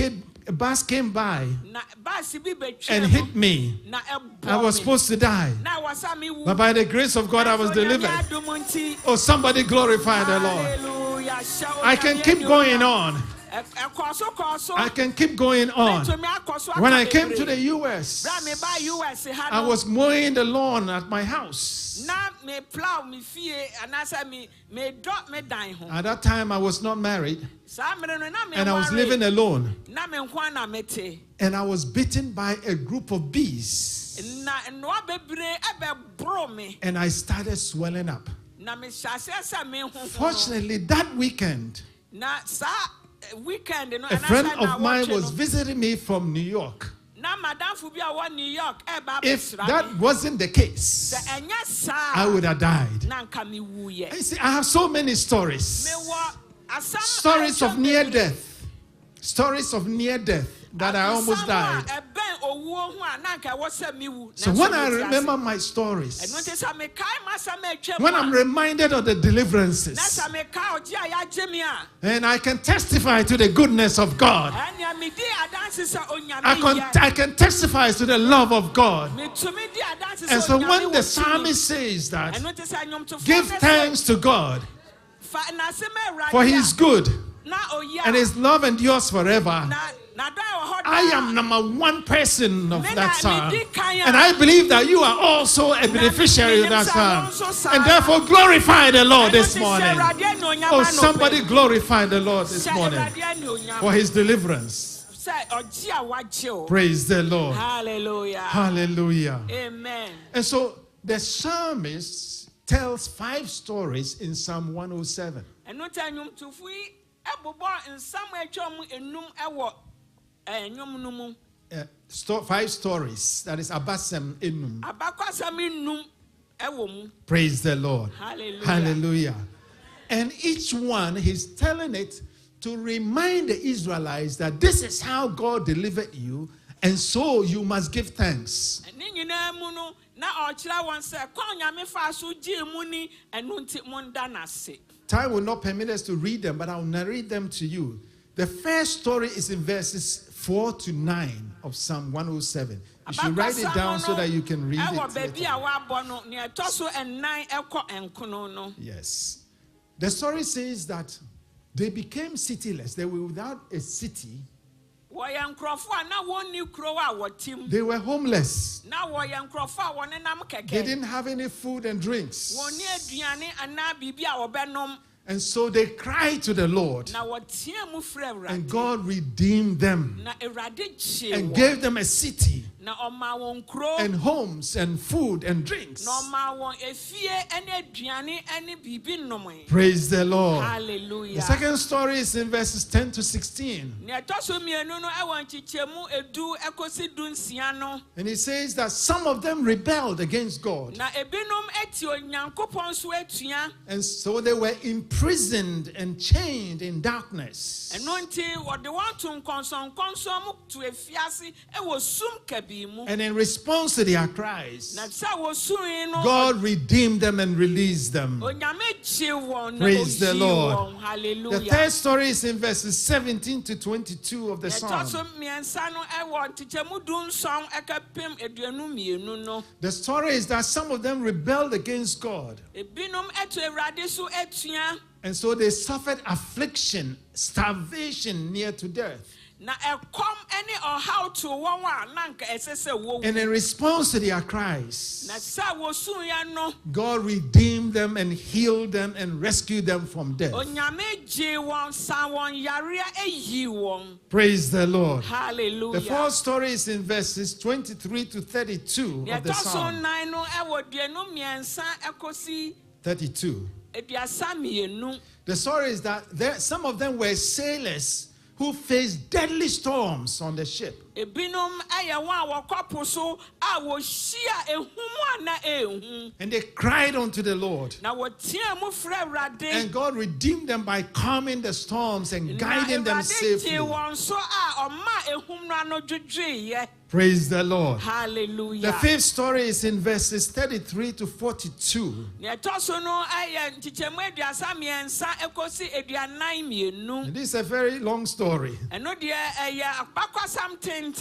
came by and hit me. I was supposed to die. But by the grace of God, I was delivered. Oh, somebody glorify the Lord. I can keep going on. I can keep going on. When I came to the US, I was mowing the lawn at my house. At that time, I was not married. And I was living alone. And I was bitten by a group of bees. And I started swelling up. Fortunately, that weekend, a friend of mine was visiting me from New York. If that wasn't the case, I would have died. You see, I have so many stories. Stories of near death. Stories of near death that I almost died. So when I remember my stories, when I'm reminded of the deliverances, and I can testify to the goodness of God, I can testify to the love of God. And so when the psalmist says that, give thanks to God, for he is good, and his love endures forever. I am number one person of that psalm. And I believe that you are also a beneficiary of that psalm. And therefore glorify the Lord this morning. Oh, somebody glorify the Lord this morning for his deliverance. Praise the Lord. Hallelujah. Hallelujah. Amen. And so the psalmist tells 5 stories in Psalm 107. 5 stories. That is Abasem Enum. Praise the Lord. Hallelujah. Hallelujah. And each one, he's telling it to remind the Israelites that this is how God delivered you, and so you must give thanks. Time will not permit us to read them, but I'll narrate them to you. The first story is in verses 4 to 9 of Psalm 107. You should write it down so that you can read it later. Yes. The story says that they became cityless. They were without a city. They were homeless. They didn't have any food and drinks. And so they cried to the Lord. And God redeemed them and gave them a city and homes and food and drinks. Praise the Lord. Hallelujah. The second story is in verses 10 to 16. And he says that some of them rebelled against God. And so they were imprisoned and chained in darkness. And in response to their cries, God redeemed them and released them. Praise the Lord. Hallelujah. The third story is in verses 17 to 22 of the psalm. The story is that some of them rebelled against God. And so they suffered affliction, starvation near to death. And in response to their cries, God redeemed them and healed them and rescued them from death. Praise the Lord. Hallelujah. The fourth story is in verses 23 to 32 of the psalm. 32. The story is that some of them were sailors who faced deadly storms on the ship. And they cried unto the Lord. And God redeemed them by calming the storms and guiding them safely. Praise the Lord. Hallelujah. The fifth story is in verses 33 to 42. And this is a very long story.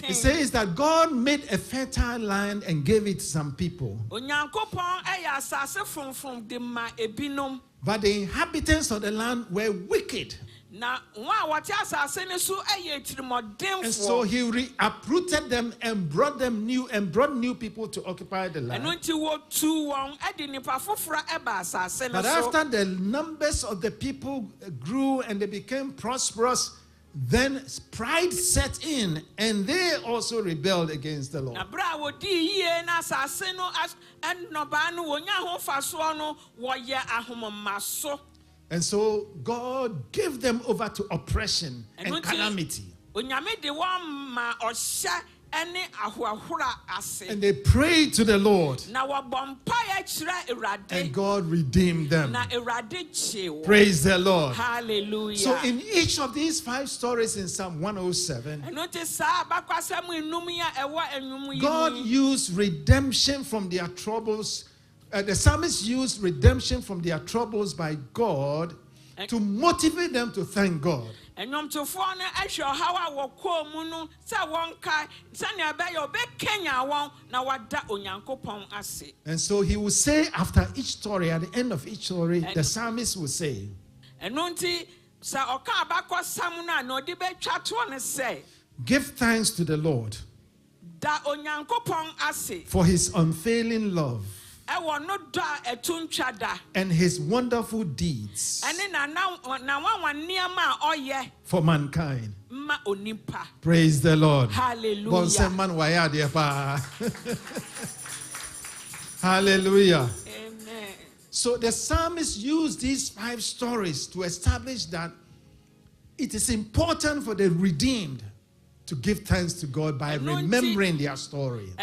It says that God made a fertile land and gave it to some people. But the inhabitants of the land were wicked. And so he uprooted them and brought new people to occupy the land. But after the numbers of the people grew and they became prosperous, then pride set in and they also rebelled against the Lord. And so God gave them over to oppression and calamity. And they prayed to the Lord. And God redeemed them. Praise the Lord. Hallelujah. So in each of these 5 stories in Psalm 107, God used redemption from their troubles. The psalmist used redemption from their troubles by God to motivate them to thank God. And so he will say after each story, at the end of each story, the psalmist will say, give thanks to the Lord for his unfailing love and his wonderful deeds for mankind. Praise the Lord. Hallelujah. Hallelujah. Amen. So the psalmist used these 5 stories to establish that it is important for the redeemed to give thanks to God by remembering their story.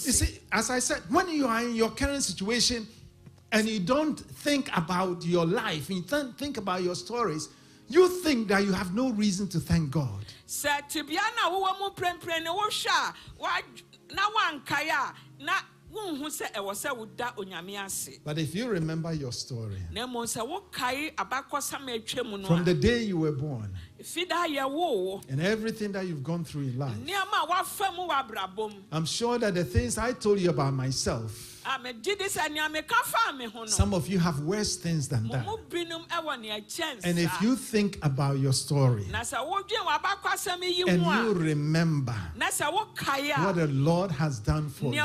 You see, as I said, when you are in your current situation and you don't think about your life, you don't think about your stories, you think that you have no reason to thank God. But if you remember your story, from the day you were born, and everything that you've gone through in life, I'm sure that the things I told you about myself, some of you have worse things than that. And if you think about your story and you remember what the Lord has done for you,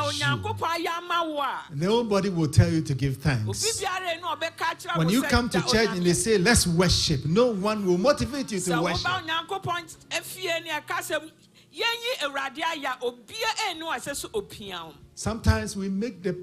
nobody will tell you to give thanks. When you come to church and they say, let's worship, no one will motivate you to worship. Sometimes we make the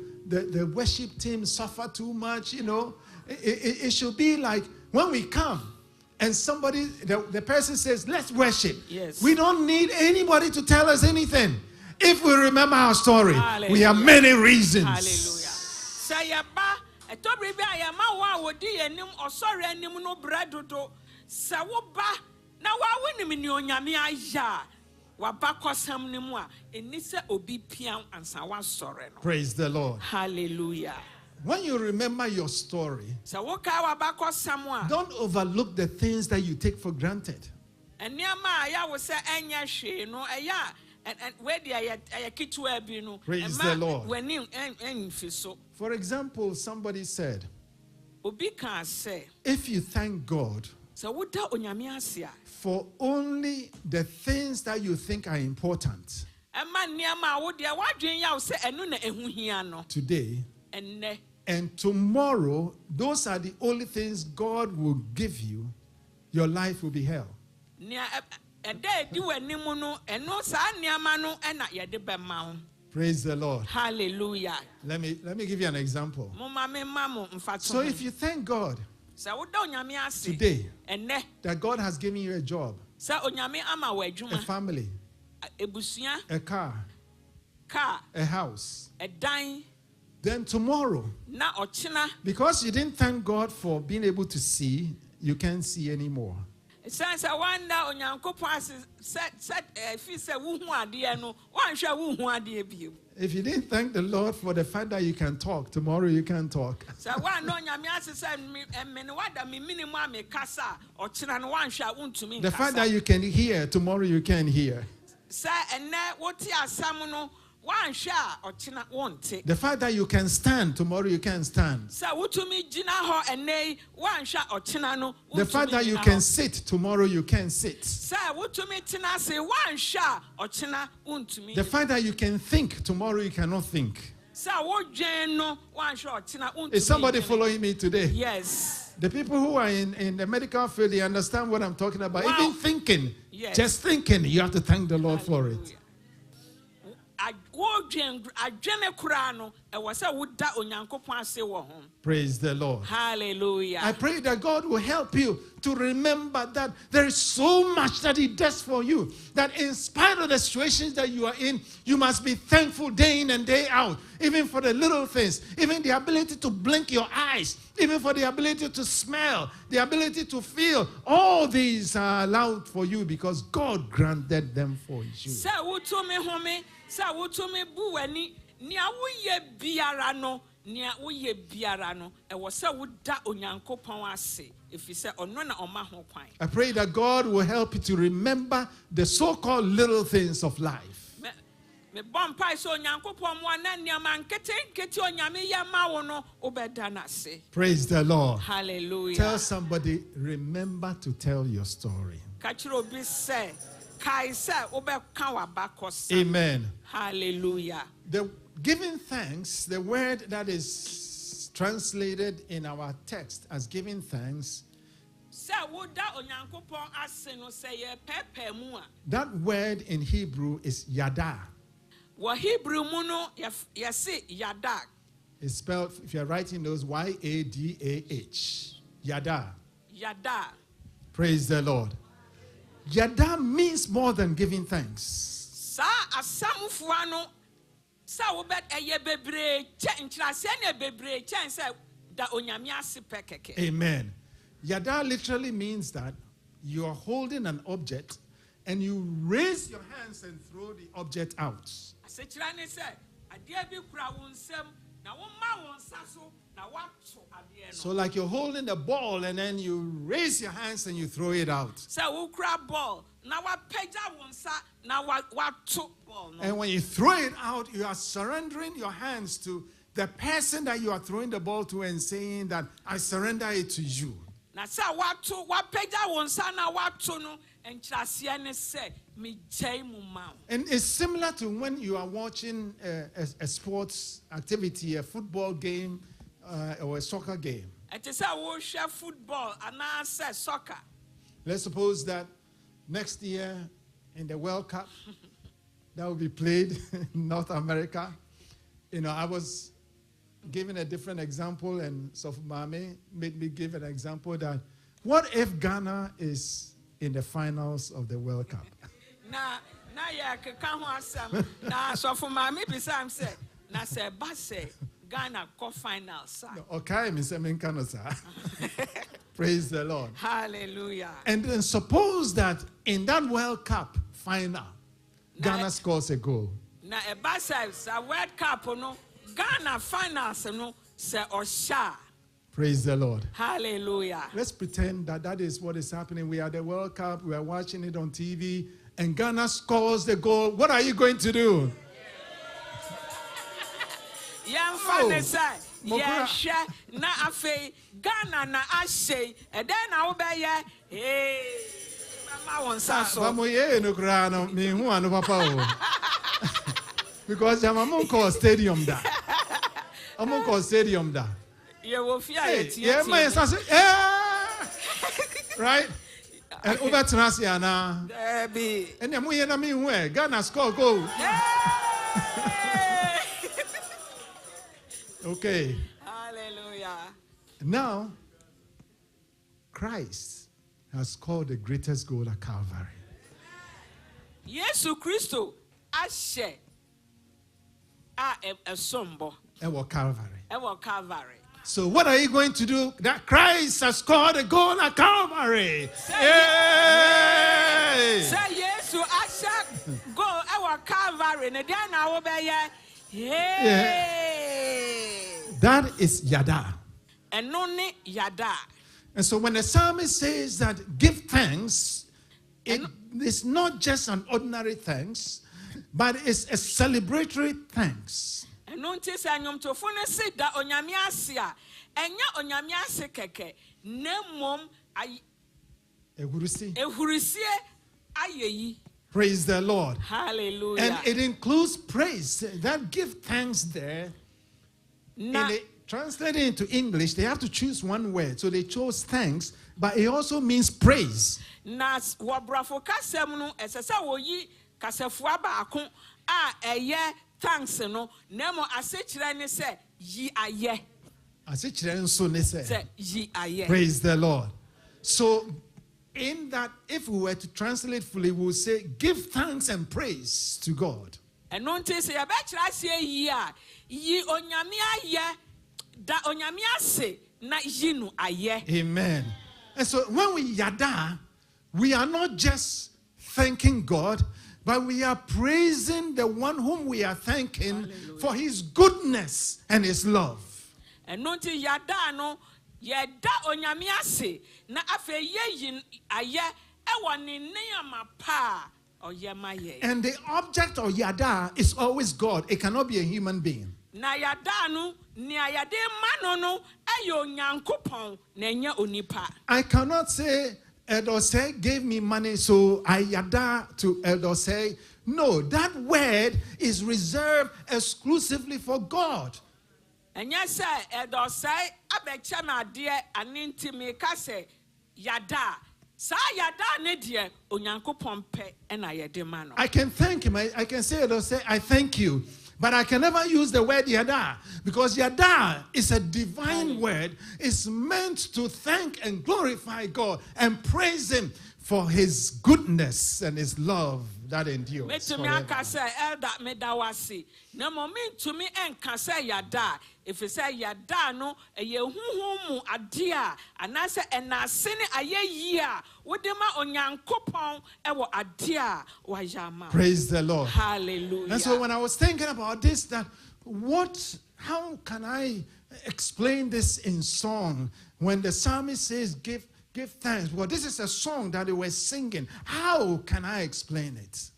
worship team suffer too much, you know. It should be like when we come and somebody, the person says, let's worship. Yes. We don't need anybody to tell us anything. If we remember our story, Hallelujah. We have many reasons. Hallelujah. Praise the Lord. Hallelujah. When you remember your story, don't overlook the things that you take for granted. Praise the Lord. For example, somebody said, if you thank God for only the things that you think are important today, and tomorrow, those are the only things God will give you, your life will be hell. Praise the Lord. Hallelujah. Let me give you an example. So if you thank God today that God has given you a job, a family, a car, a house, then tomorrow, because you didn't thank God for being able to see, you can't see anymore. If you didn't thank the Lord for the fact that you can talk, tomorrow you can't talk. The fact that you can hear, tomorrow you can't hear. The fact that you can stand, tomorrow you can't stand. The fact that you can sit, tomorrow you can't sit. The fact that you can think, tomorrow you cannot think. Is somebody following me today? Yes. The people who are in the medical field, they understand what I'm talking about. Wow. Even thinking, just thinking, you have to thank the Lord for it. Praise the Lord. Hallelujah. I pray that God will help you to remember that there is so much that He does for you, that in spite of the situations that you are in, you must be thankful day in and day out, even for the little things, even the ability to blink your eyes, even for the ability to smell, the ability to feel. All these are allowed for you because God granted them for you. I pray that God will help you to remember the so-called little things of life. Praise the Lord. Hallelujah. Tell somebody, remember to tell your story. Amen. Hallelujah. The giving thanks, the word that is translated in our text as giving thanks, that word in Hebrew is yada. It's spelled, if you're writing those, Y-A-D-A-H. Yada. Yada. Praise the Lord. Yada means more than giving thanks. Amen. Yada literally means that you are holding an object and you raise your hands and throw the object out. So like you're holding a ball and then you raise your hands and you throw it out. And when you throw it out, you are surrendering your hands to the person that you are throwing the ball to and saying that I surrender it to you. And it's similar to when you are watching a sports activity, a football game or a soccer game. Let's suppose that next year in the World Cup that will be played in North America, I was giving a different example, and Sofumame made me give an example that what if Ghana is in the finals of the World Cup? Ghana co-finals. Okay, praise the Lord. Hallelujah. And then suppose that in that World Cup final, Ghana scores a goal. Now, a World Cup, Ghana finals, Praise the Lord. Hallelujah. Let's pretend that that is what is happening. We are at the World Cup. We are watching it on TV. And Ghana scores the goal. What are you going to do? Ghana na ashe and then I will be hey because I'm among call stadium da. I'm among call stadium da. You will fear it. Yeah, right? And over Transiana. And then we where Ghana score goal. Okay. Hallelujah. Now, Christ has scored the greatest goal at Calvary. Yesu Christo ashe a sombo. Ewo Calvary. Ewo Calvary. So what are you going to do? That Christ has scored a goal at Calvary. Say Yesu ashe go ewo Calvary. Ne dia na wo be That is yada. And only yada. And so when the psalmist says that give thanks, it is not just an ordinary thanks, but it's a celebratory thanks. And notice anyom to fone say da onyame ase a enya onyame ase keke nemom ay ehurisi ayeyi. Praise the Lord. Hallelujah. And it includes praise. That give thanks there. Translated into English, they have to choose one word. So they chose thanks, but it also means praise. Nas wabrafo kasem no esesa woyi kasefua ba akon thanks no nemo asechire ne se yi aye. Praise the Lord. So in that, if we were to translate fully, we would say give thanks and praise to God. And non say ya betira se yi onyame aye da onyame ase na yi no aye. Amen. And so when we yada, we are not just thanking God, but we are praising the one whom we are thanking. Hallelujah. For his goodness and his love. And non ti yada no yada onyame ase na afe ye aye e woni ne ama pa oyemaye. And the object of yada is always God. It cannot be a human being. Na yada no ni ayade ma no ayo nyankopon na nya onipa. I cannot say Eldosei gave me money, so I yada to Eldosei. No, that word is reserved exclusively for God. And yes, sir, Eldosei abecha ma de aninti me ka se yada. Sa yada ne de onyankopon pe na yede ma no. I can thank him. I can say Eldosei, I thank you. But I can never use the word yada, because yada is a divine word. It's meant to thank and glorify God and praise him for his goodness and his love that endures forever. If you say yada no eye huhumu adia anase enasene aye yia wodema onyankopon ewo adia wajama. Praise the Lord. Hallelujah. And so when I was thinking about this, that how can I explain this in song when the psalmist says give thanks? Well, this is a song that they were singing. How can I explain it?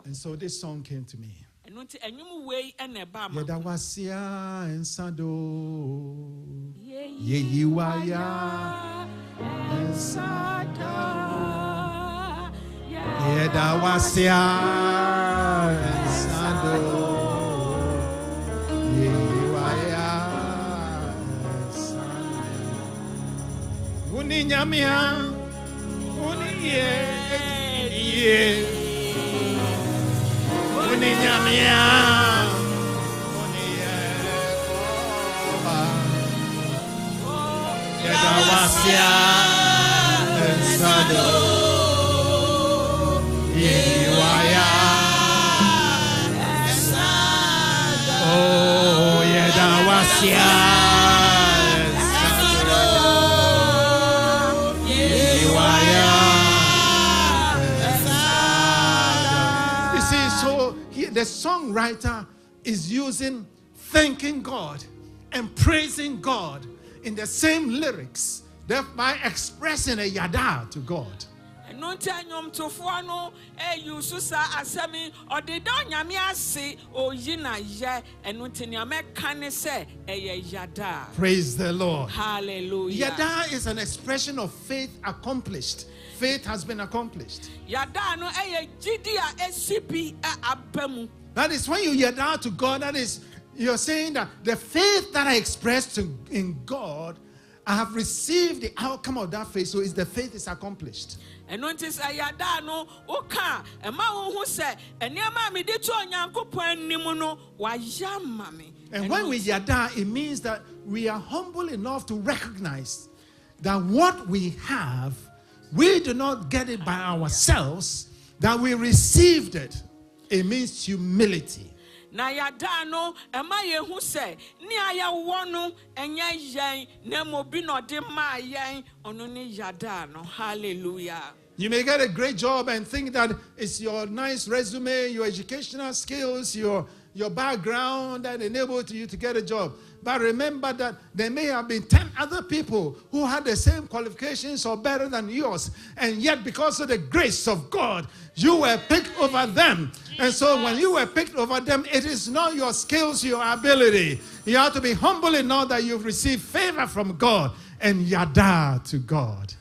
And so this song came to me. Yadawasia and Sado Yeyiwaya and Sada Yadawasia and Sado Yeyiwaya and Sada Uninyamia Uniye Uninyamia Uniye Yadawasia and Sado Yeyiwaya and Sado Oh Yadawasia and Sado Yeyiwaya. You see, so the songwriter is using thanking God and praising God in the same lyrics, thereby expressing a yada to God. Praise the Lord. Hallelujah. Yada is an expression of faith accomplished. Faith has been accomplished. That is when you yada to God, that is, you're saying that the faith that I expressed in God, I have received the outcome of that faith, so the faith is accomplished. And when we yada, it means that we are humble enough to recognize that what we have, we do not get it by ourselves, that we received it. It means humility. Na yada no ema yehu se ni aya wonu enya yen na mo bi no de ma yen onu ni yada no. Hallelujah. You may get a great job and think that it's your nice resume, your educational skills, your background that enabled you to get a job. But remember that there may have been 10 other people who had the same qualifications or better than yours. And yet because of the grace of God, you were picked over them. And so when you were picked over them, it is not your skills, your ability. You have to be humble enough that you've received favor from God and yada to God.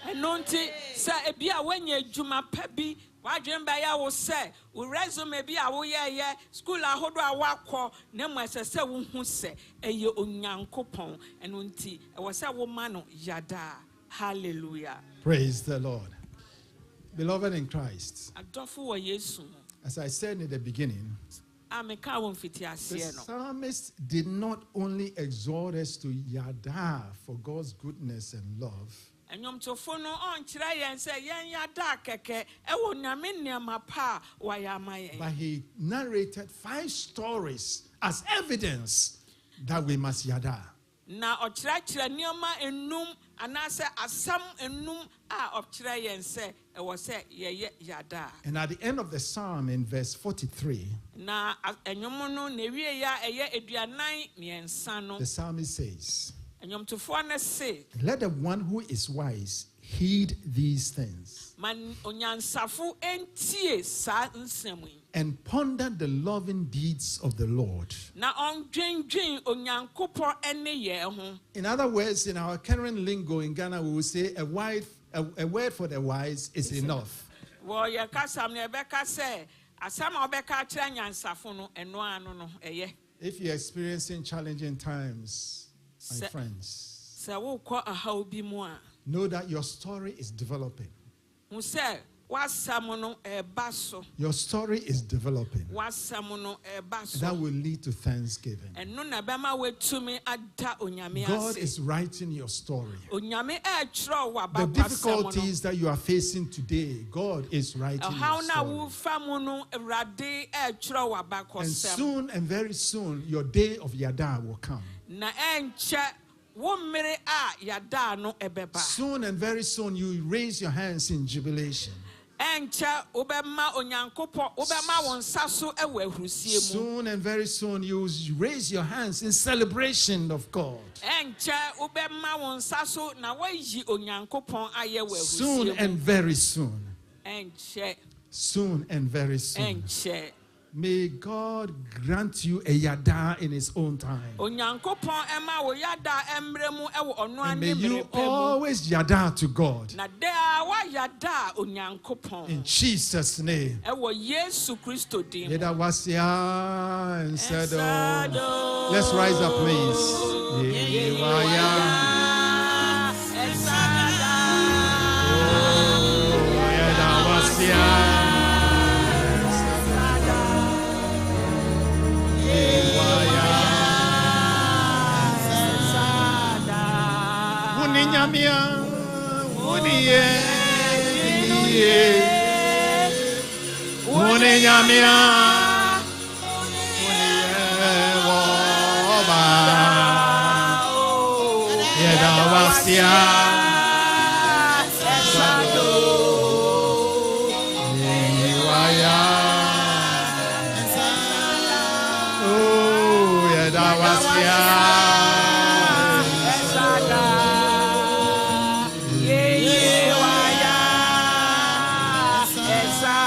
Enonti say ebia wenye juma pebi wadwemba ya wo say wo resume bia wo ye school ahodo awakọ na mo asese wo hu se eye onyankopon eno nti e wo say wo ma no yada. Hallelujah. Praise the Lord. Beloved in Christ, Adofo wo Yesu. as I said in the beginning, the psalmist did not only exhort us to yada for God's goodness and love, but he narrated 5 stories as evidence that we must yada. And at the end of the psalm in verse 43, the psalmist says, let the one who is wise heed these things and ponder the loving deeds of the Lord. In other words, in our current lingo in Ghana, we will say a word for the wise is enough. If you're experiencing challenging times, my friends, know that your story is developing. Your story is developing. That will lead to thanksgiving. God is writing your story. The difficulties that you are facing today, God is writing your story. And soon and very soon, your day of yada will come. Soon and very soon, you raise your hands in jubilation. Soon and very soon, you raise your hands in celebration of God. Soon and very soon. Soon and very soon. May God grant you a yada in His own time. And may you always yada to God. In Jesus' name. Let's rise up, please.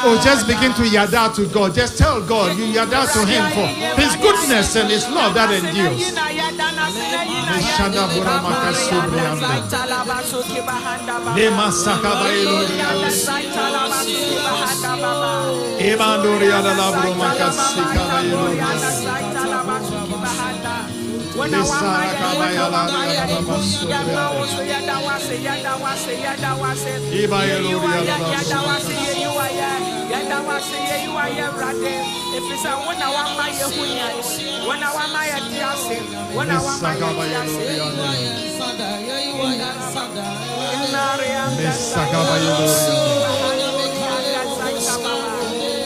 Oh, just begin to yada to God. Just tell God you yada to Him for His goodness and His love that endures.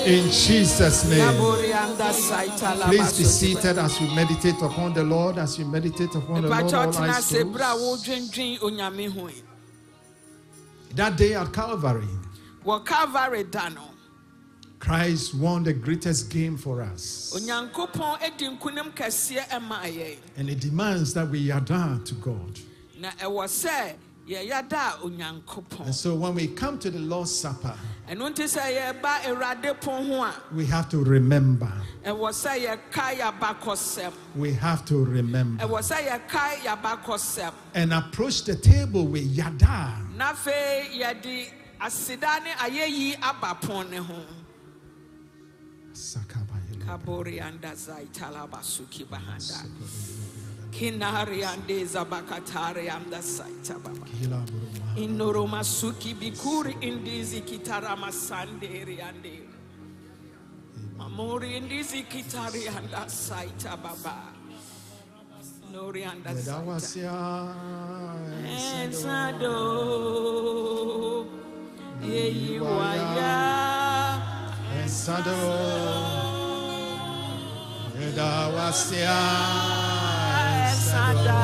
In Jesus' name. Please be seated as we meditate upon the Lord. As we meditate upon the Lord, all eyes closed. That day at Calvary, Christ won the greatest game for us. And it demands that we yada to God. And so when we come to the Lord's Supper, we have to remember. We have to remember. And approach the table with yada. asidane ayeyi abapone ho kabori anda zaitala basuki bahanda kinari ande zabakatari anda saita baba inoro suki bikuri indizi kitara masanderi ande mamori indizi kitari anda saita baba nori anda saita ensado yeyi waya ensado edawasia ensado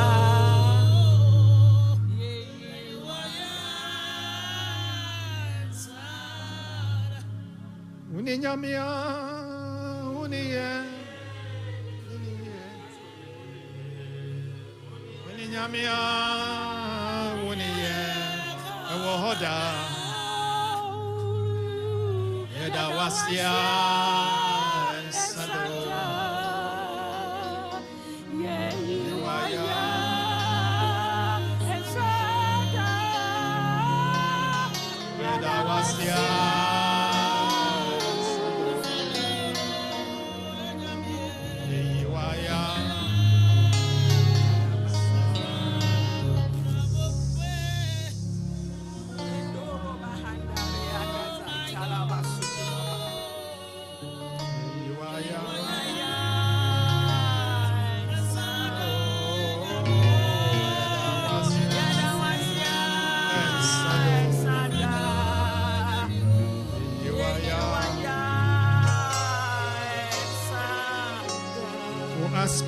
Uninyamia, Ewohoda, Edawasia, Sado, Edawasia.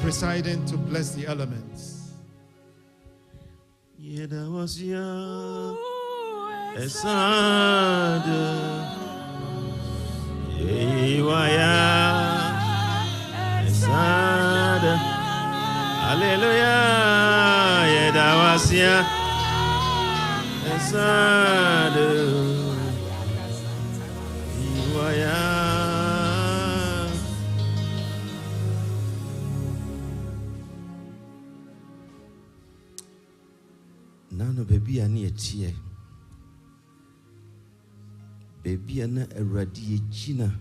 Presiding to bless the elements. Yeah, that was ya. Esada. Esada. Hallelujah. Yeah, that was ya. Esada. Nano baby ani etie baby ana awradi echina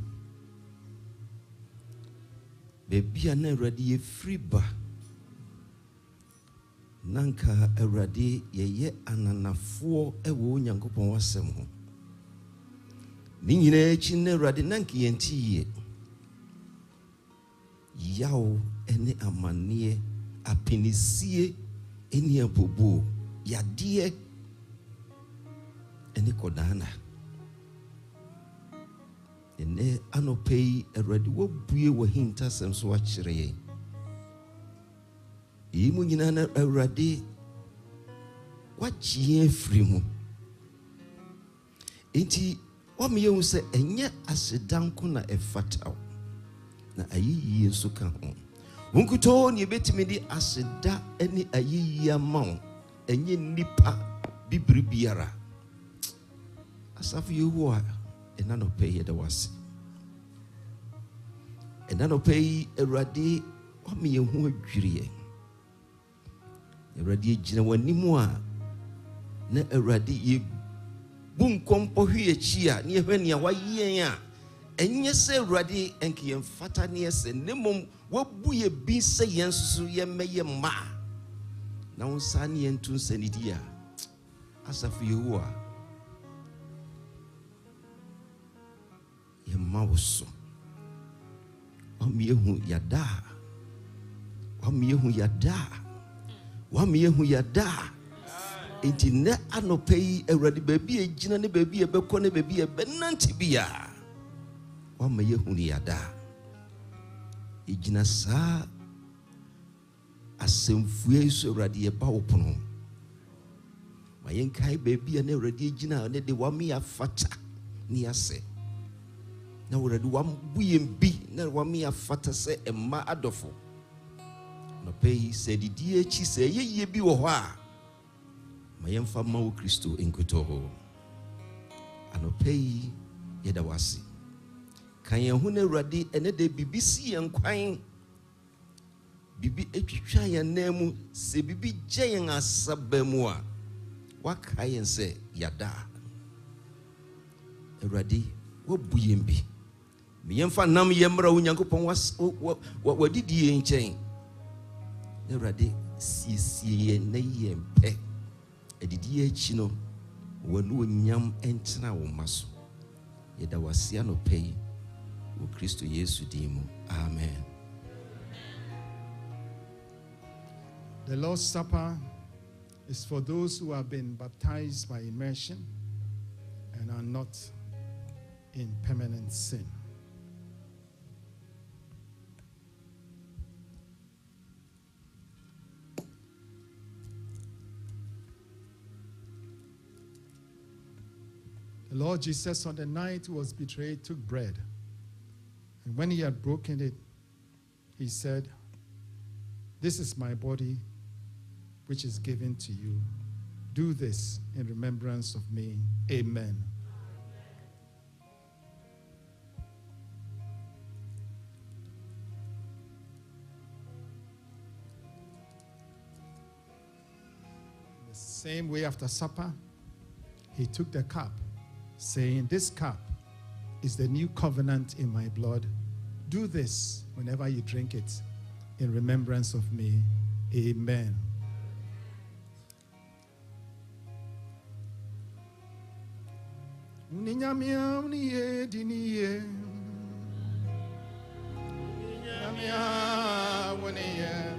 baby ana awradi efriba nanka awradi yeye ananafo ewo nyankopon wasem ho ni nyina echi na awradi nanka yentiye yawo ene amane apinisie eni abobo yadie ene kodana ene anopei eradi wobue wahinta semso wachire yimu nyina na eradi wachie frimu enti wamye se enye asedanko na efataw na ayiyi enso ka ho wonkuto ni betimi di aseda ene ayiyi amaw enye nipa bibiri biara asafu yehoa enanopei yedawase enanopei erade wame yehu adwiriye erade gina wanimu a na erade ye bunkompo hwe chia ne ehwani a wayen a enye se erade enke yemfata ne ese nemom wabu ye bi se yensusu ye meye ma na unsani yentu nsanidia asafu yehoa yemawoso wamiehu yada enti ne anopei awrade baby egina ne baby ebekọ ne baby ebenanti bia wamayehu ni yada egina sa asemfue so awrade eba opono mayenkai baby na awrade egina ne de wame afata ni ase na awrade wambuyembi na wame afata se emma adofo no pay said die chi se yeye bi wo ho a mayemfa ma wo Kristo enkoto ho anopei yeda wasi kan ye hu na awrade ene de bibisi yenkwan bibi etwitwa ya namu se bibi gye yen asabamu a waka yen se yada Eradi wobuyembi. Miyemfa nam yemra Onyankopɔn wadidi ye nkyɛn. Eradi siesie na yempe. Edidi akyi no wanu onyam entena wo maso. Yeda wasia no pɛyi wo Kristo Yesu din mu. Amen. The Lord's Supper is for those who have been baptized by immersion and are not in permanent sin. The Lord Jesus, on the night he was betrayed, took bread. And when he had broken it, he said, "This is my body, which is given to you. Do this in remembrance of me." Amen. The same way after supper, he took the cup, saying, "This cup is the new covenant in my blood. Do this whenever you drink it in remembrance of me." Amen. Uninyamia uniye diniye. Uninyamia uniye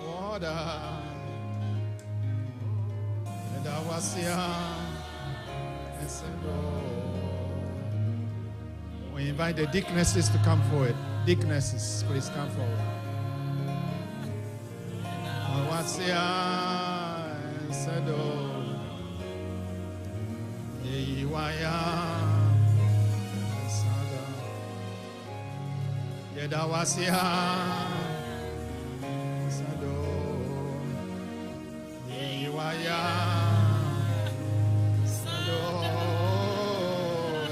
oda. Edawasia esendo. We invite the deaconesses to come forward. Deaconesses, please come forward. Edawasia esendo. Yedawasia Sado Yewaya Sado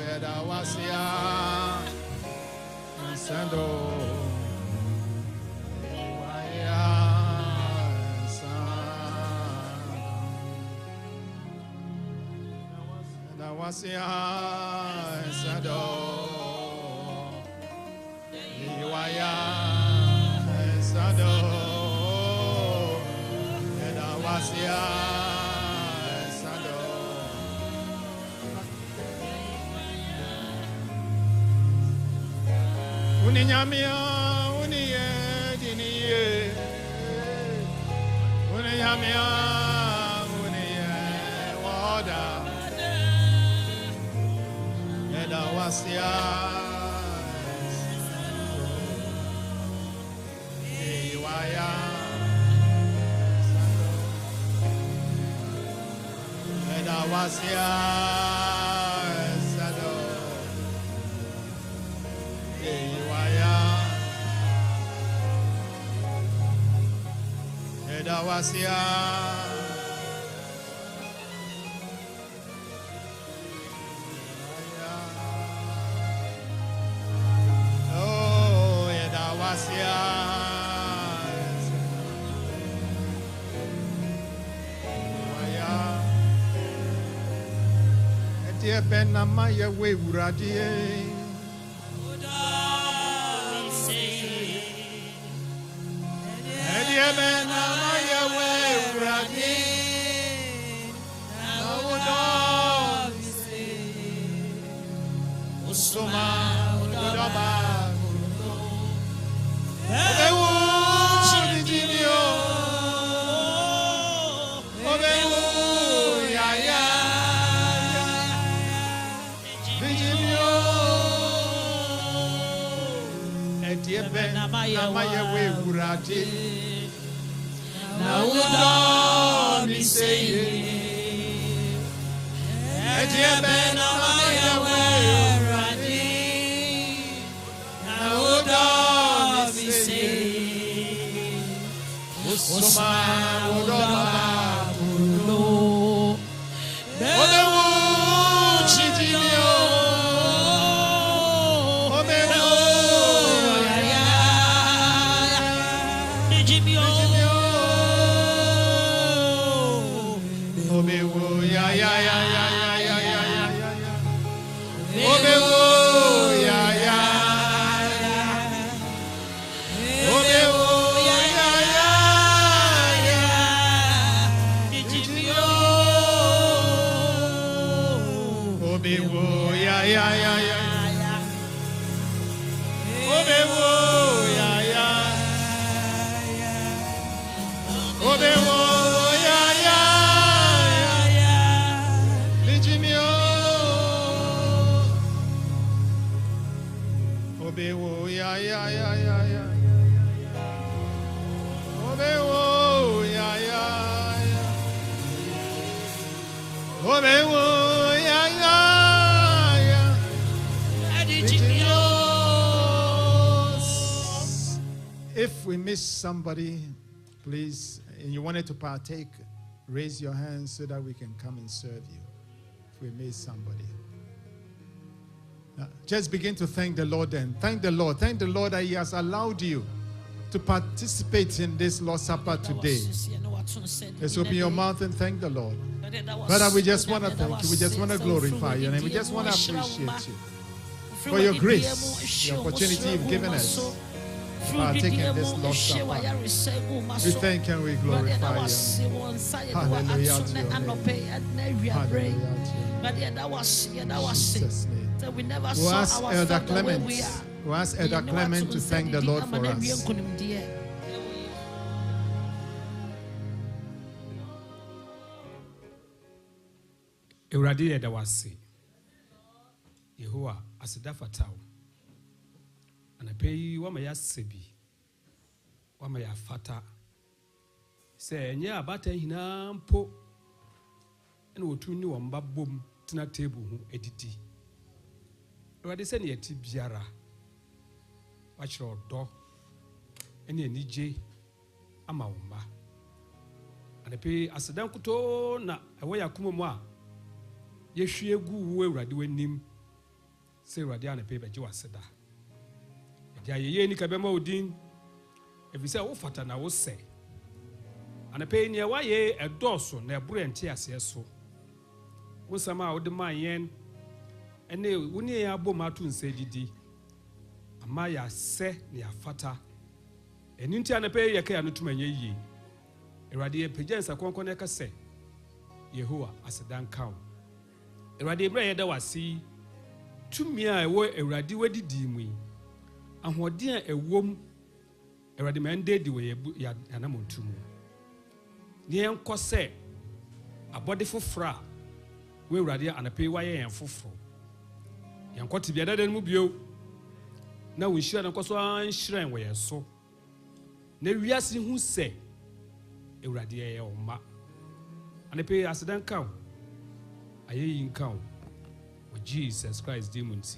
Yedawasia Sado Yewaya Yedawasia Sado Iwaya Sado Edawasia Sado Uninyamia uniye diniye Uninyamia uniye wada Edawasia Edawasia Sado Iwaya Edawasia Oh Edawasia Ben Namaya we Radie. Edia Ben Namaya we Radie. Usuma Udaba. Obewu Chidinio. Obewu Yaya. Namaya we urati na udo mi say Ejebe namaya we urati na udo mi say Usuma udo ba kulo Obewu chidinio If we miss somebody, please, and you wanted to partake, raise your hands so that we can come and serve you. If we miss somebody. Now, just begin to thank the Lord then. Thank the Lord. Thank the Lord that He has allowed you to participate in this Lord's Supper today. Let's open your mouth and thank the Lord. Father, we just want to thank you. We just want to glorify you. And we just want to appreciate you for your grace, the opportunity you've given us. Taking this Lord's Supper. We thank and we glorify you. Hallelujah to your name. Hallelujah to Jesus' name. We'll ask Elder Clement. We'll ask Elder Clement to thank the Lord for us. Ewurade yɛ da wase. Yehowa aseda fataw. Anapɛ yi wama yɛ asɛ bi. Wama yɛ afata. Sɛ ɛnyɛ abata hinaa mpo ɛna wɔtu ni wɔn ba bom tena table ho edidi. Ewurade sɛ ne yɛti biara. Wakyerɛ ɔdɔ ɛne anigye ama wɔn ba. Anapɛ yi aseda nkoto na ɛwɔ yɛ akoma mu a yehwie gu wo Ewurade w'anim sɛ Ewurade anapɛ bɛgye waseda. Ɛgya yɛyɛ ni ka bɛma odin efisɛ wo fata na wo sɛ. Anapɛ ni ɛwayɛ ɛdɔɔso na ɛboro ɛnte aseɛ so. Wo sama a wode ma yɛn ɛne wo ne yɛn abɔ ma to nsa didi. Ama yɛ asɛ ne afata. Ɛni nti anapɛ yɛ ka ya no tuma nyɛ yie. Ewurade yɛ pagya nsa kɔnkɔn ɛka sɛ Yehowa aseda nka wo. Ewurade bra yɛ da wasi tumi a ɛwɔ Ewurade wadidi mu yi ahoɔden a ɛwom Ewurade ma ndedi wɔ yɛ anamontu mu ne yɛn kɔ sɛ abɔde foforɔ a wo Ewurade anapɛ wayɛ yɛn foforɔ yɛn kɔ tibia dada mu bio na wo nhyira na kɔ so anhyira wɔ yɛn so na wiase hu sɛ Ewurade yɛ wo ma anapɛ aseda nka wo aye in count with Jesus Christ demons.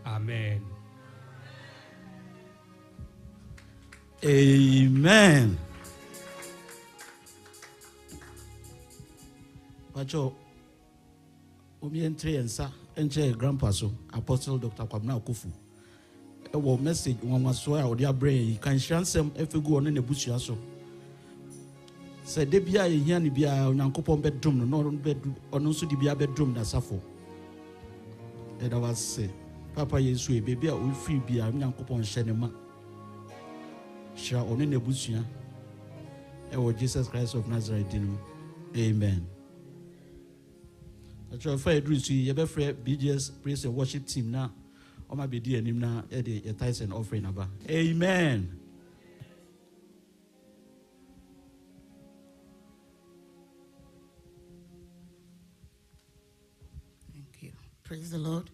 Amen. Amen. Pacho omi entre ensa enche grandpa so Apostle Dr. Kwabena Akufu. E wo message won so a odi abrɛ kan hyansɛm efegu ono na busua so. Sɛ de bia yɛ hia ne bia Onyankopɔn bɛdom no no bɛdu ɔno nso de bia bɛdom na safo ɛda wase papa Yesu e bebia o free bia Onyankopɔn hyɛ ne ma hyira ɔno na busua ɛwɔ Jesus Christ of Nazareth din. Amen. Atwa fa edru su ye bɛfrɛ Bgs Praise and Worship team na ɔma bedi anim na e de tithes and offering aba. Amen. Praise the Lord.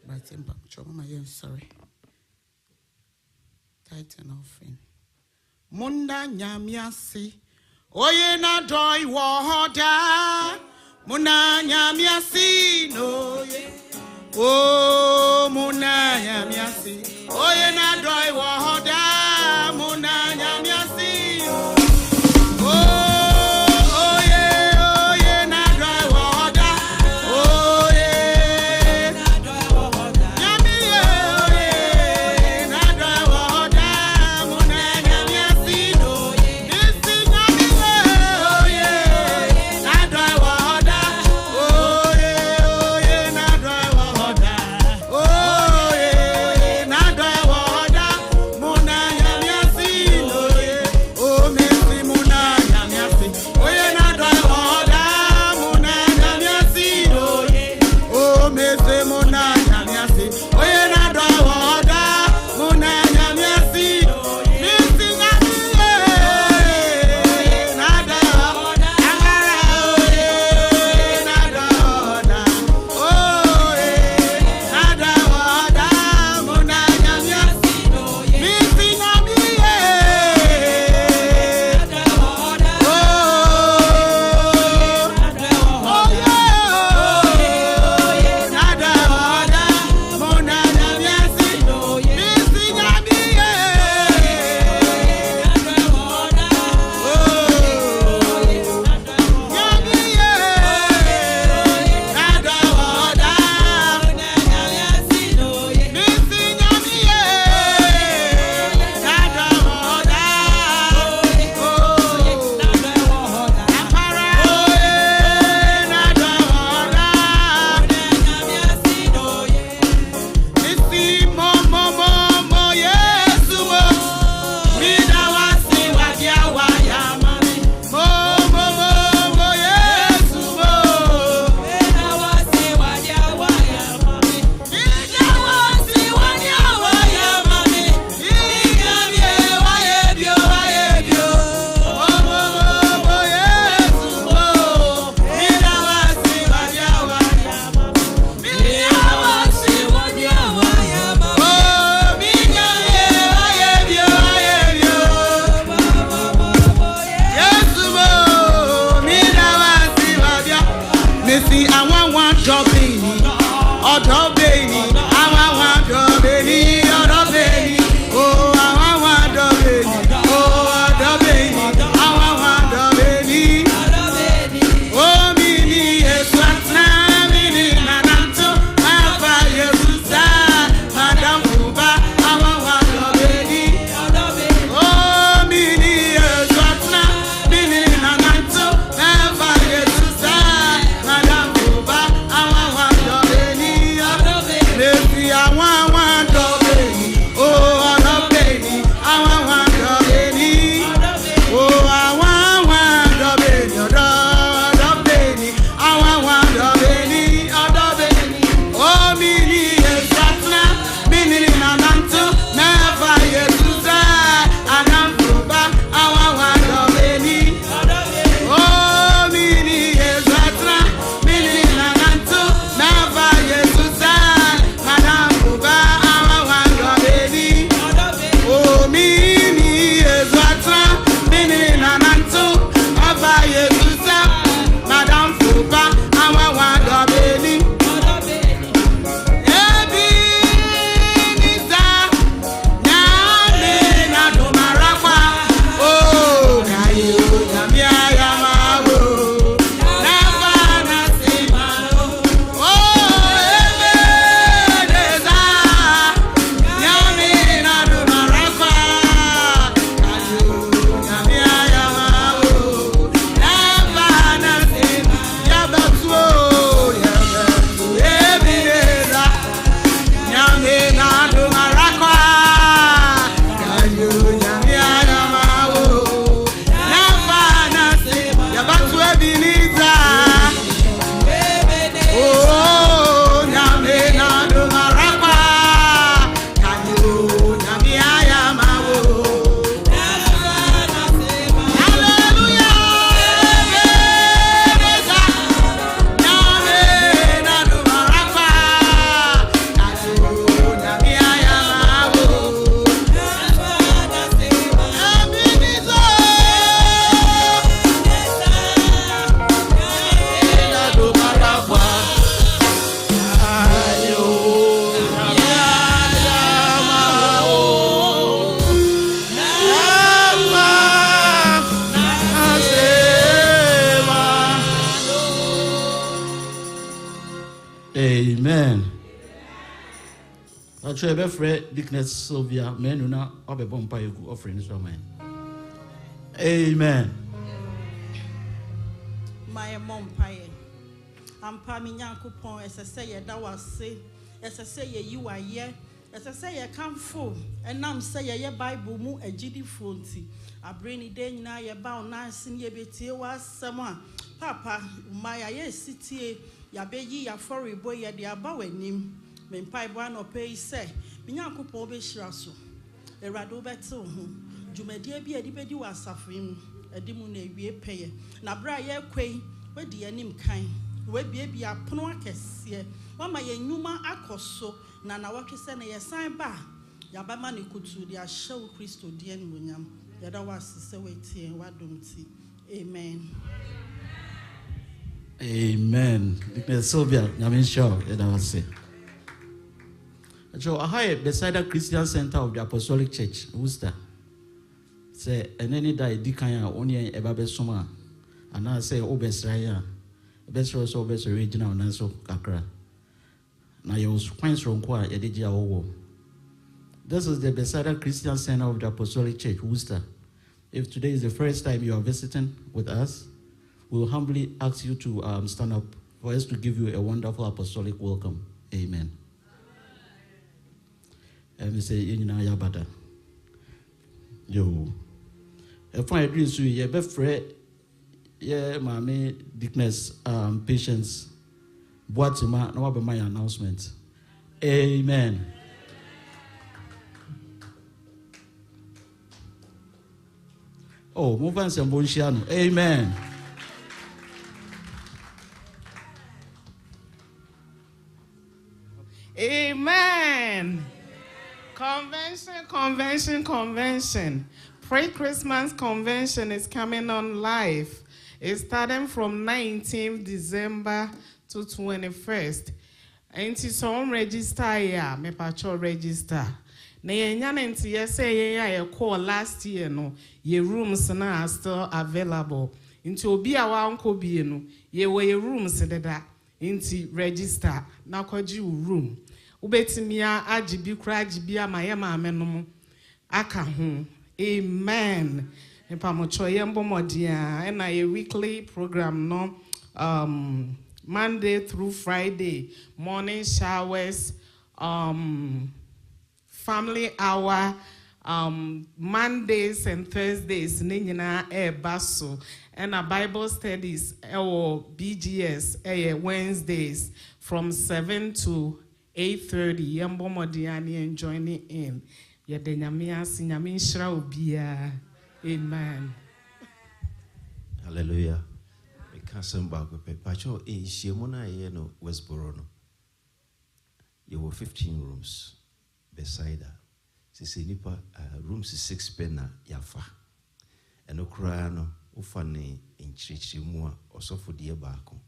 But I'm sorry. Tithe and offering. Munda nyamiasi. Oye na doi wohoda. Muna nyamiasi no ye. Oh muna nyamiasi. Oye na doi wohoda. Muna nyamiasi. Oh. Amen. I'll try to be Dickness Sylvia, men who now have a bomb pie offering this man. Amen. My mom pie. I'm Pammy Yankupon, as I say, that was say, as I say, you are here, as I say, I come full, and now say, your Bible moo a GD fronty. I bring it then now, you're bound nice in your betty was someone. Papa, my city, ya baby, ya furry boy, ya dear bowen. Men pie one or pay say, Minyankupon be shrasso. A rado better, Jumedia be a debate you are suffering, a dimune be a payer. Na bra ye quay, where the name kind. We be a pnoakes here. One my numa akoso, Nana Wakisana, a sign bar. Yabamani could to their show Christo Dian William. The other was to say, wait here, what don't see. Amen. Amen. Sylvia, I'm sure that I was say. So I hired beside the Christian Center of the Apostolic Church, Worcester. Say, and any day, Dikaya, only a baby summer, and I say, oh, best raya. Best was always original Naso Kakra. Now you was quite strong, Edija Owo. This is the Bethesda Christian Center of the Apostolic Church, Worcester. If today is the first time you are visiting with us, we will humbly ask you to stand up for us to give you a wonderful apostolic welcome. Amen. And we say, Inina Yabada. Yo. If I agree with you, you be free. Yeah, mommy, Dickness, patience. What's my announcement? Amen. Oh, move on some Bonshiano. Amen. Amen. Convention. Pre-Christmas convention is coming on live. It's starting from 19th December to 21st. And it's on register here. Me pacho register. Na yenya nti yese ye call last year no. Ye rooms na are still available. Into obi a wa nko bie no. Ye we rooms deda. Inti register na kwaji room. Ubetimia ajibi kura ajibi amaye maame no aka ho. Amen. Epamocho yembo modia and a weekly program no Monday through Friday morning showers family hour Mondays and Thursdays ninyina baso and a Bible studies or BGS Wednesdays from 7 to 8:30 yembo modiani and joining in yedenyamia sinyami nshra obia. Amen. Hallelujah. We can't send back with Pacho in Shimona no Westboro. You were 15 rooms beside her. She said, Nipa rooms is 6 penna yafa. And Okrano, Ufane in Chichimua, also for dear Bako.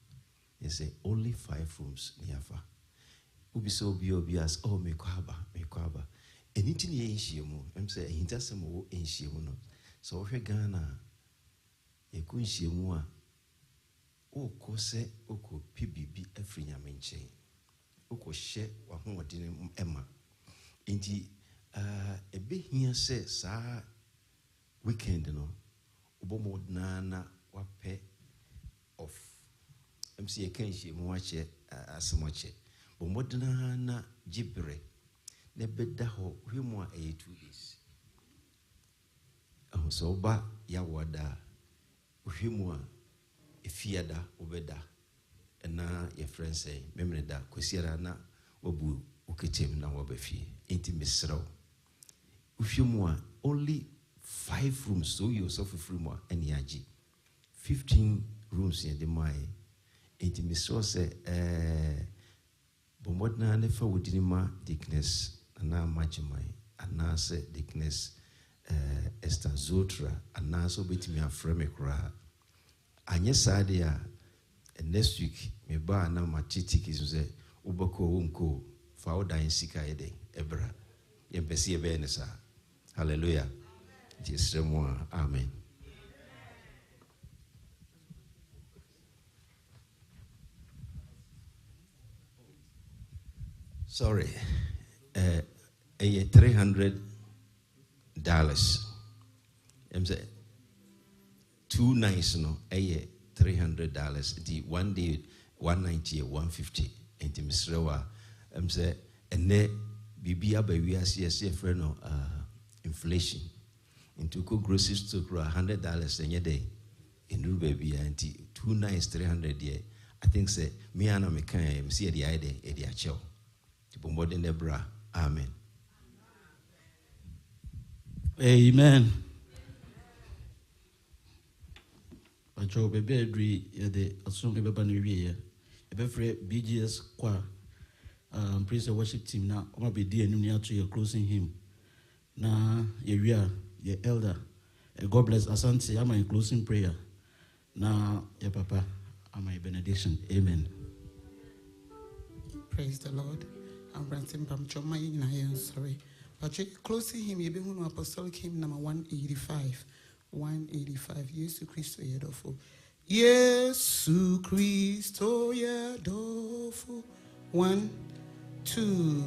They say only 5 rooms yafa. Ubiso Biobias, oh, me kwaba. Anything in Shimu, I'm saying, he doesn't move in Shimu. So if you Ghana, you couldn't see more. O kose oko PBB every yaminche. Oko share wa home dinner Emma. Inti a bit here says sa weekend no. Ubomo nana wape off. MC a kenshi muache asmoche. Bomodana jibre. Nebedaho humwa 2 days. So ba ya wada uhimwa ifiada obeda na your friend say memreda kwesiara na obu uketem na wabafi enti misro uhimwa only 5 rooms so you so free mo eniaji 15 rooms in the mai enti misro say bomodna ne fa wodinima Dickness na majimai ana say Dickness Esther Zotra and now so bit me a frame cry. And yes, idea next week, me ba na my titik is say Ubako Unko for dying sick ide Ebra. Yempesi Benesa. Hallelujah. Just more. Amen. Sorry. $300. I'm saying 2 nights no. $300. The 1 day 190 150. And Mr. I'm saying and then Bibi Abawi as a friend of inflation. Into go grocery store $100 in a day. In Ru baby and 2 nights 300 year. I think say me and me can see the idea the actual. To more than the bra. Amen. Amen. Pacho baby agree the assume everybody here. Bgs praise and worship team now. I'm be dear near to your closing hymn. Now your elder. God bless Asante. I'm in closing prayer. Now your papa. I'm my benediction. Amen. Praise the Lord. I'm Branson Pamchoma in sorry. But closing him, you be one apostolic hymn number 185. 185. Yesu Christo Yedofo. Yesu Christo Yedofo. 1, 2.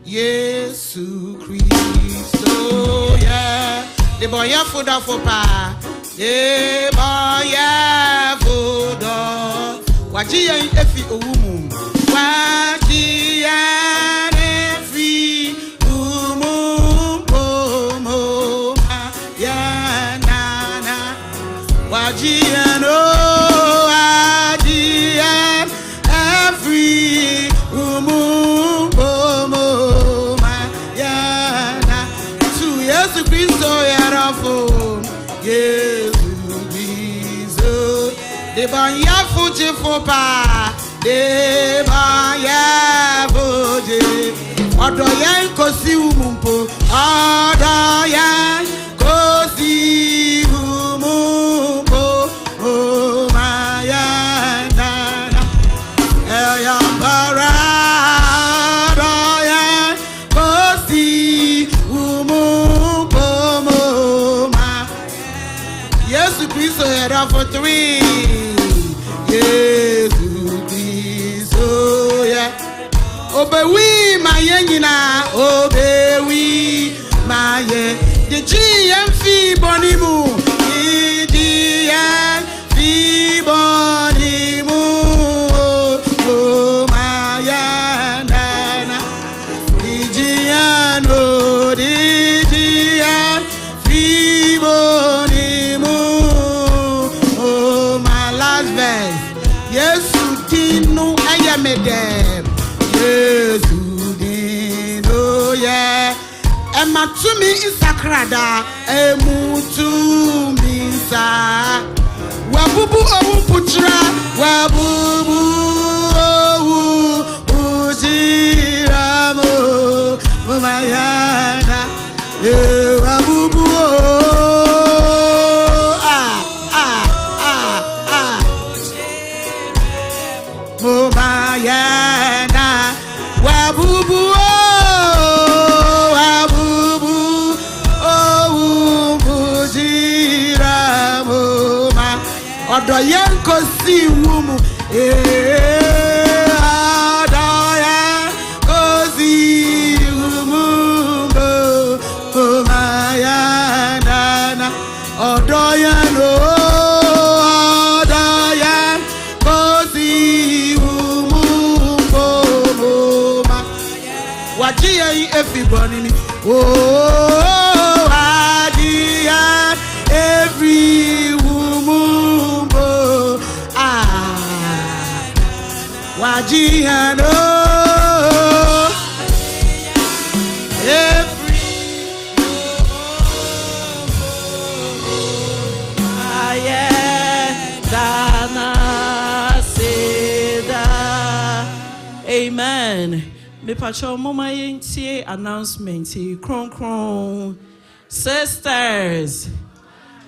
Yesu Christo ya. The boy ya foda for pa. The boy ya foda. Waji ya efi owumu. Waji ya efi umu pomo ya nana. Waji ya no. Waji ya efi umu pomo ya na. Tu Yesu Christo ya rafo. Yesu Christo. De banya fuji fopa. De banya fuji. Odo yan kosi umumpo. Odo yan kosi umumpo. Oh my nana. Eyambara. Odo yan kosi umumpo. Ma. Yesu Christo era for 3. Yesu Christo ya. Obewi mayenina. Obewi maye. The GMF bonimu. The GMF bonimu. Oh my nana. The GMF. The GMF bonimu. Oh my last verse. Yesu dinu ayamedem. Yesu dinu ya. Ematumi isakrada. Emutumi sa. Wabubu owu putra. Wabubu owu putra mo. Mumayana. Wabubu Mumayana. Wabubu wabubu owu putra mo. Odo yen kosi wumu. Odo yen kosi wumu. Mumayana. Odo yen odo yen kosi wumu. Waji ya everybody ni. Oh waji ya every woman. Waji ya no. Every Amen. Me pacho mama yentie announcement kron kron sisters.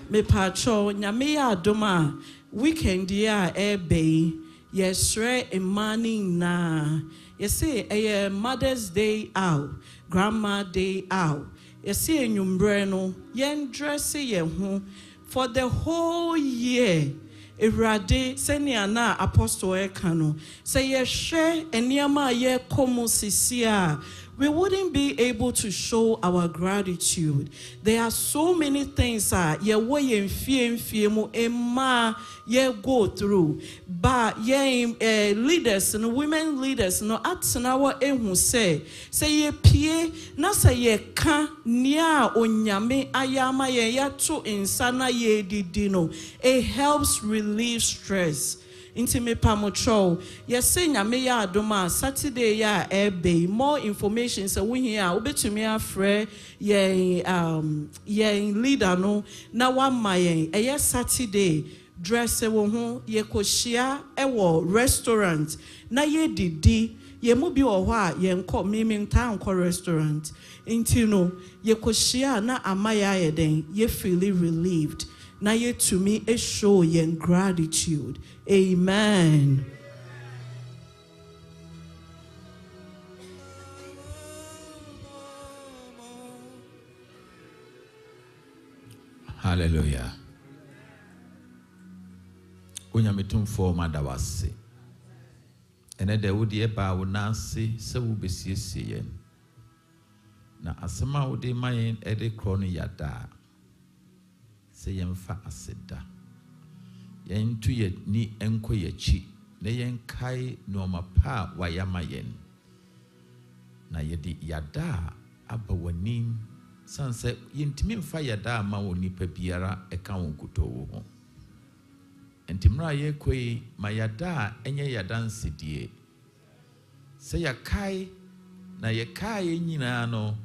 Me pacho nyame ya adoma weekend ya ebe yesre emani na. Yesi eye Mother's Day out, Grandma Day out. Yesi enyumbre no yen dress ye ho for the whole year. Erade senia na apostle ekano. Say ye share eniama ye komo sisia. We wouldn't be able to show our gratitude. There are so many things ye way in fear mo emma ye go through. But ye leaders and women leaders no atnawa ehu say ye pie na say ye ka nia onyame ayama ye yato insana ye didino. It helps relieve stress. Intime pamocho. Yes, nyame ya adoma Saturday ya ebe. More information so we here obetumi afre ye leader no na wa mayen. Yes, Saturday dress wo ho ye koshia ewo restaurant na ye didi ye mu bi wo ho a ye nko mimi nta nko restaurant. Intino ye koshia na amaya ye den ye feel relieved. Na ye to me a show ye gratitude. Amen. Hallelujah. Unyamitum for madawase. Ene de wudi eba unasi se ubesiesi yen. Na asema wudi mayen ede kroni yada. Se yemfa aseda. Yen tu ye ni enko ye chi. Ne yen kai no mapa wayama yen. Na yedi yada aba wanim. Sanse yintimi mfa yada ama woni pabiara eka wonkuto wo ho. Entimra ye koi mayada enye yada nsidie. Se yakai na ye kai nyina no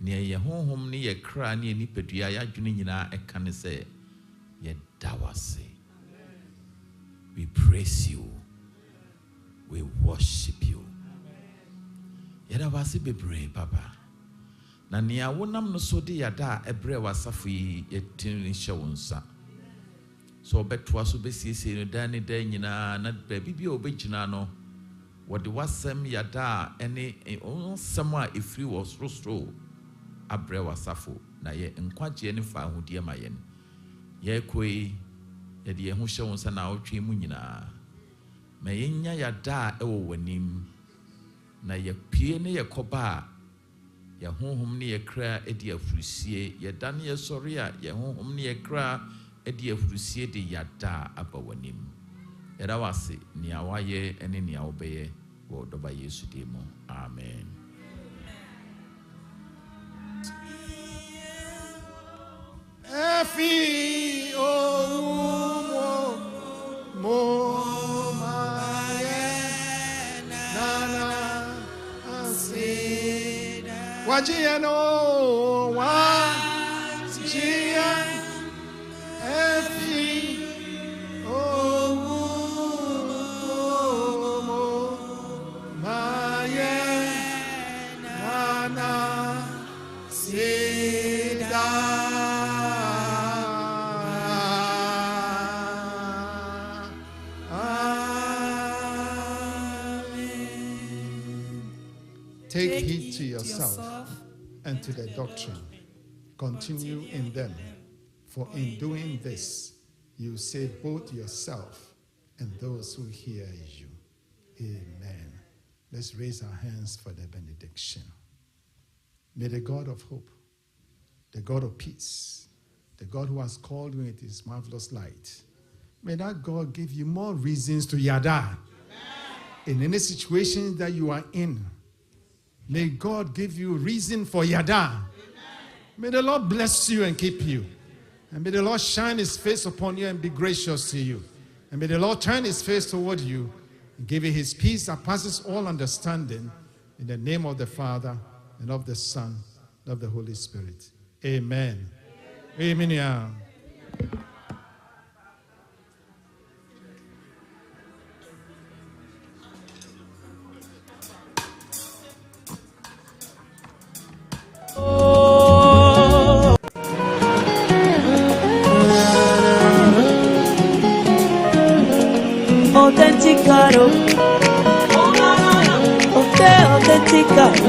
ne ye honhom ne ye kra ne ni pedua ya dwene nyina eka ne se ye dawase. We praise you. We worship you. Yada wase bebre papa. Na nia wonam no so de yada ebre wasafo yi yetin hye wonsa. So betwa so besiesie no dan ne dan nyina na baabi obegina no wode wasem yada ene onsem a efiri wo sorosoro abre wasafo na ye nkwaje ne fa ahodie ma ye ye koi ye de ho hye wonsa na otwe mu nyina ma ye nya yada ewo wanim na ye pie ne ye koba ye honhom ne ye kra edi afurusie ye dan ye sori a ye honhom ne ye kra edi afurusie de yada abawanim era wase ni awaye ene ni awobeye wo doba Yesu demo. Amen. Efi o mo maye nana asida wajiano wajian efi o mo maye nana sida. Take heed to yourself and to the doctrine. Continue in them, for in doing this, you save both yourself and those who hear you. Amen. Let's raise our hands for the benediction. May the God of hope, the God of peace, the God who has called you into his marvelous light, may that God give you more reasons to yada in any situation that you are in. May God give you reason for yada. Amen. May the Lord bless you and keep you. And may the Lord shine his face upon you and be gracious to you. And may the Lord turn his face toward you and give you his peace that passes all understanding. In the name of the Father and of the Son and of the Holy Spirit. Amen. Amen. Yeah. Authenticado, authenticado.